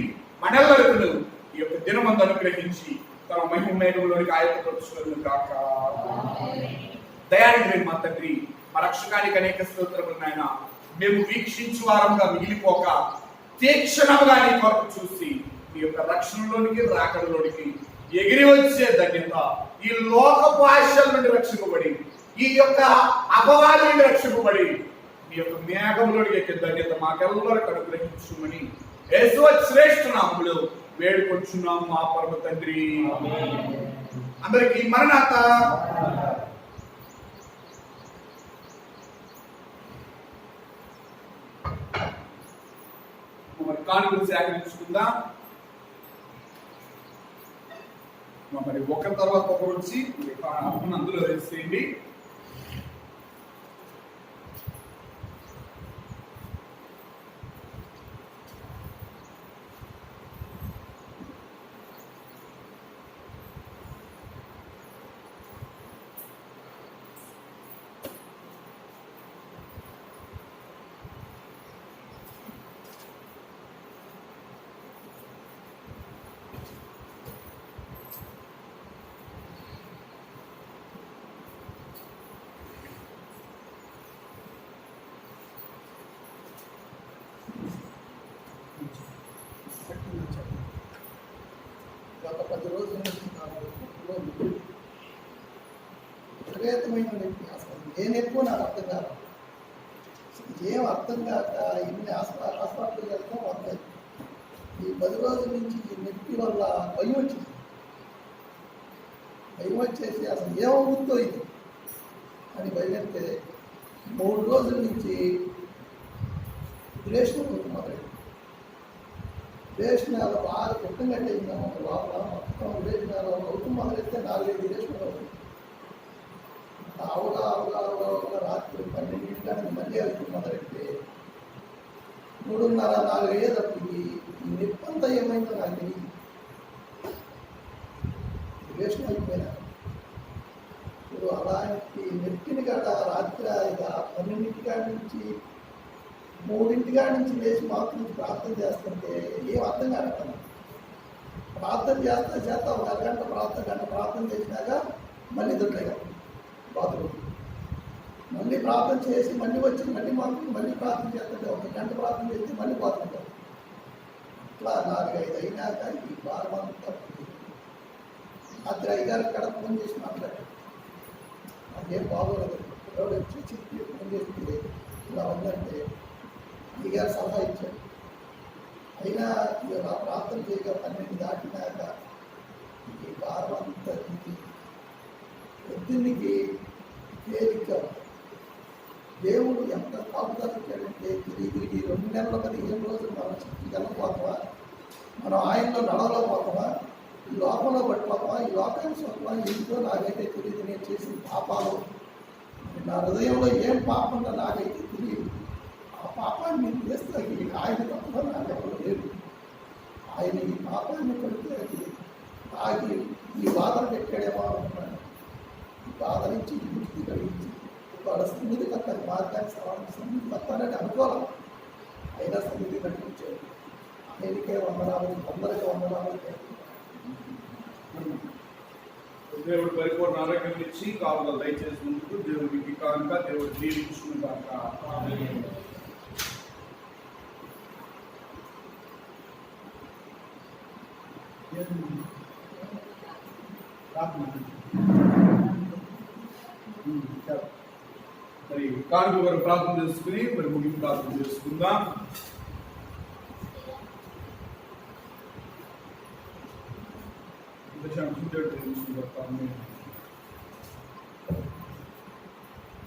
మనెల్లరికను ఈ యొక్క దినమందు అనుగ్రహించి తన మహిమ మేఘంలోనికి ఆయత్తపరుచుకును కాక. దయానికి మా తండ్రి, మా రక్షకానికి అనేక స్తోత్రములు నాయన. మేము వీక్షించు వారంగా మిగిలిపోక తీక్షణముగా నీ కొరకు చూసి నీ యొక్క రక్షణలోనికి రాకడలోనికి ఎగిరి వచ్చే ధన్యత, ఈ లోకపు ఆశల నుండి రక్షింపబడి, ఈ యొక్క అపవాది నుండి రక్షింపబడి నీ యొక్క మేఘంలోనికి ఎక్కే ధన్యత మాకెల్లరికి అనుగ్రహించుమని యేసు శ్రేష్ఠ నామములో వేడుకొంచున్నాము మా పరమ తండ్రి. అందరికీ మరణాత. కానుకలు సేకరించుకుందాం. మరి ఒకరి తర్వాత ఒకరు వచ్చి అందులో వేసేయండి. గత 10 రోజుల నుంచి నాకు విపరీతమైన నొప్పి. అసలు ఏ నొప్పో నాకు అర్థం కాదు. ఏం అర్థం కాక ఇన్ని హాస్పిటల్కి వెళ్తాం వద్దాయి. ఈ 10 రోజుల నుంచి ఈ నొప్పి వల్ల భయం వచ్చింది. భయం వచ్చేసి అసలు ఏమవుతుందో ఇది అని భయపెడితే 3 రోజుల నుంచి రేషన్ మొదలైంది. రేషనాలు బాగా పుట్టం కట్టేసినాము. లోపల మొత్తం రేషనాలు అవుతుంది మొదలెడితే 4-5 రేషన్లు అవుతుంది. ఆవుగా రాత్రి 12 గంటలకు మళ్ళీ అవుతుంది మొదలెడితే 3:30-4 అయ్యేటప్పటికి ఈ నొప్పి అంతా ఏమైందో నాకు తెలియదు. రేషన్ అయిపోయినా ఇప్పుడు అలాంటి నొప్పిని కాడ రాత్రి 12 కాడ నుంచి 3 కాడ నుంచి లేచి మాత్రం ప్రార్థన చేస్తుంటే ఏం అర్థం కాదు. ప్రార్థన చేస్తా 1 గంట ప్రార్థన చేసినాక మళ్ళీ దొరికాయి బాత్రూమ్. మళ్ళీ ప్రార్థన చేసి మళ్ళీ వచ్చి మళ్ళీ ప్రార్థన చేస్తుంటే 1 గంట ప్రార్థన చేసి మళ్ళీ బాత్రూమ్. ఇట్లా 4-5 అయినాక ఈ వారం అంతా రాత్రి 5 గంటలకు కడ ఫోన్ చేసి మాట్లాడారు. నాకేం బాగోలేదు. ఎవరు వచ్చి ఫోన్ చేసి ఇలా ఉందంటే 5 గారు సలహా ఇచ్చారు. అయినా ప్రార్థన చేయక 12 దాటినాక ఈ వారం అంతా పొద్దున్నికి తేలిక దేవుడు ఎంత కాపుదల ఇచ్చాడంటే తిరిగి 2 నెలల 15 రోజులు మనం వెళ్ళకపోతామా, మనం ఆయనలో నడవలేకపోతామా, ఈ లోకంలో పడిపోతామా, ఈ లోకానికి సొంతమా, ఇంట్లో నాకైతే తెలియదు. నేను చేసిన పాపాలు నా హృదయంలో ఏం పాపం ఉందో నాకైతే తెలియదు. ఆ పాపాన్ని నేను చేస్తే ఆయన తప్ప నాకు ఎవరు లేదు. ఆయన ఈ పాపాన్ని పడితే ఆగి ఈ బాధలు పెట్టాడేమో అనుకున్నాను. ఈ బాధ నుంచి ముక్తి కలిగించి వాళ్ళ సన్నిధి కట్ట మార్గానికి సన్నిధి కట్టాలని అనుకోవాలి. అయినా సన్నిధి కట్టించాడు. ఆయనకే వందనాలు, అందరికీ వందనాలు. దేవుడు పరిపూర్ణ ఆరోగ్యం ఇచ్చి కాపుదల దయచేసినందుకు దేవుడికి కానుక దేవుడు దీవించును గాక. మరి కానుక వారు ప్రార్థన చేసుకుని మరి ముగింపు ప్రార్థన చేసుకుందాం.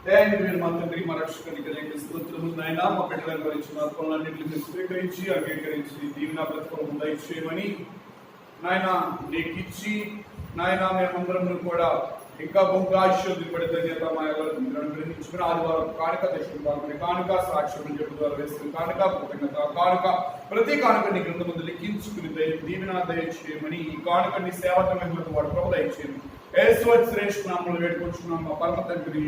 మీరు మా తండ్రి మా రక్షకునికి అనేక స్తోత్రములు నాయన. మా బిడ్డలను గురించి మా పనులన్నింటినీ స్వీకరించి అంగీకరించి దీవెన బ్రతుకులను దయచేయమని నాయన నీకు ఇచ్చి నాయన మేమందరం కూడా ఇంకా బహుగా ఆశీర్వదింపడే ధన్యత మా గ్రహించుకుని ఆదివారం కానుక దర్శనం కానుక సాక్ష్యం చెప్పు ద్వారా వేసుకుని కానుక కృతజ్ఞత కానుక ప్రతి కానుక నీ గ్రంథ ముందు లిఖించుకుని దీవెన దయచేయమని ఈ కానుక నీ సేవకమైన వాడు ప్రభు దయచేయమని శ్రేష్ఠ నామములు వేడుకొచ్చుకున్నాం మా పరమ తండ్రి.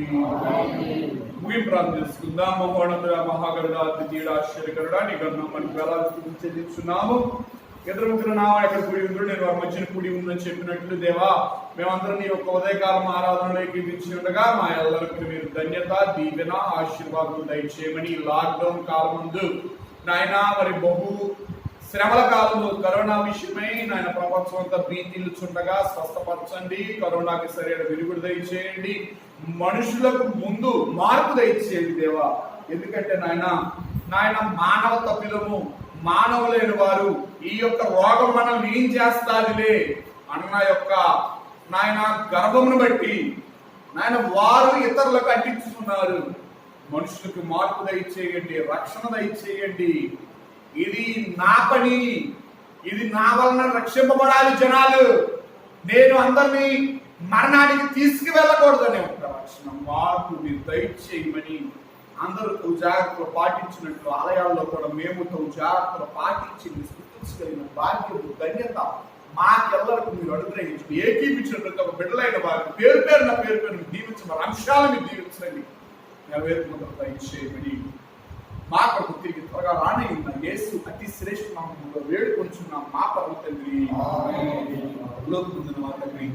ముగింపు ప్రార్థన చేసుకుందాం. మహోన్నత మహాగరుడా ద్వితీయుడా ఆశ్చర్యకరుడా నీ గణనామానికి వేలాది చెల్లించున్నాము. ఇద్దరు ముగ్గురు నామా ఎక్కడ కూడి ఉందో నేను వారి మధ్యన కూడి ఉందని చెప్పినట్లు దేవా మేమందరం నీ యొక్క ఉదయకాలం ఆరాధనలోకి ఉండగా మా ఎల్లరికి మీరు ధన్యత దీవెన ఆశీర్వాదం దయచేయమని లాక్డౌన్ కాలం ముందు నాయన మరి బహు శ్రమల కాలంలో కరోనా విషయమై నాయన ప్రపంచం అంతా భీతిల్చుండగా స్వస్థపరచండి, కరోనాకి సరైన విరుగుడు దయచేయండి, మనుషులకు ముందు మార్పు దయచేయండి దేవా. ఎందుకంటే నాయన మానవ తప్పిదము మానవులైన వారు ఈ యొక్క రోగం మనం ఏం చేస్తాదిలే అన్న యొక్క నాయన గర్భమును బట్టి నాయన వారు ఇతరులకు అంటించుకున్నారు. మనుషులకు మార్పు దయచేయండి, రక్షణ దయచేయండి. ఇది నా పని, ఇది నా వలన రక్షింపబడాలి జనాలు, నేను అందరినీ మరణానికి తీసుకువెళ్ళకూడదనే ఒక రక్షణ మార్పు మీరు దయచేయమని అందరూ తగు జాగ్రత్తలు పాటించినట్లు ఆలయాల్లో కూడా మేము తగు జాగ్రత్తలు పాటించి స్ఫూర్తించగలిగిన బాధ్యత ధన్యత మాకెల్లరికి మీరు అనుగ్రహించండి. ఏకీపించినట్టు ఒక బిడ్డలైన వారిని పేరు పేరున దీవించమని అంశాలను దీవించండి. నెరవేర్పును దయచేయమని మా కొరకు తిరిగి త్వరగా రానయ్యున్న యేసు అతి శ్రేష్ఠ నామములో వేడుకొంచున్నాం మా పరమ తండ్రి. లోకముందున మా తండ్రి.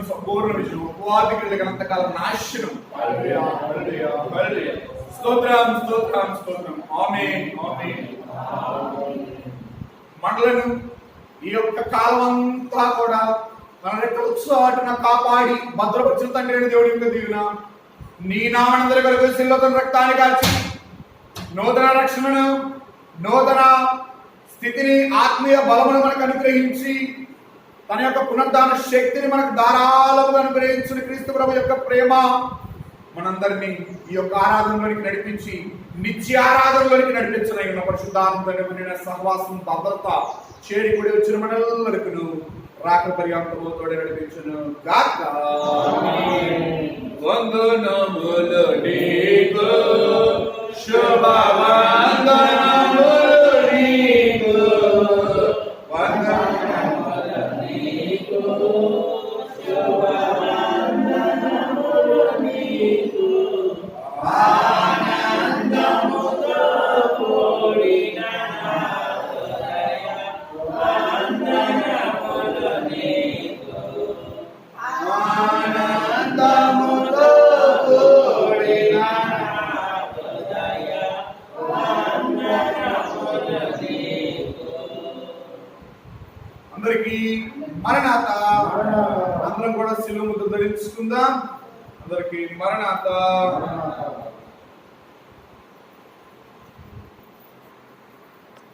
సంపూర్ణ విజయం ఉపవాదికుల అంతకాల నాశనం. స్తోత్రం స్తోత్రం స్తోత్రం. ఆమేన్ ఆమేన్. మండలను ఈ యొక్క కాలం అంతా కూడా మన యొక్క ఉత్సవాటున కాపాడి భద్రపరిచిన తండ్రి అయిన దేవుడి యొక్క దీవెన నీ నామనందరి కలుగు శిల్వతను రక్తాన్ని కాల్చి నూతన రక్షణను నూతన స్థితిని ఆత్మీయ బలమును మనకు అనుగ్రహించి తన యొక్క పునరుద్ధాన శక్తిని మనకు ధారాళముగా అనుగ్రహించిన క్రీస్తు ప్రభు యొక్క ప్రేమ మనందరినీ ఈ యొక్క ఆరాధనలోనికి నడిపించి నిత్య ఆరాధనలోనికి నడిపించిన పరిశుద్ధాత్మ సహవాసం భద్రత చేరి కూడి వచ్చిన మనెల్లరికను రాక పర్యాంతము తోడే నడిపించును గాక. వందనములు నీకు, శుభవందనములు నీకు, వందనములు నీకు, శుభవందనములు నీకు, ఆనందముతో కూడిన వందనములు నీకు, ఆనందముతో కూడిన అందరికీ మరణాత. అందరం కూడా శిలువ ముద్ర ధరించుకుందాం. అందరికీ మరణాత.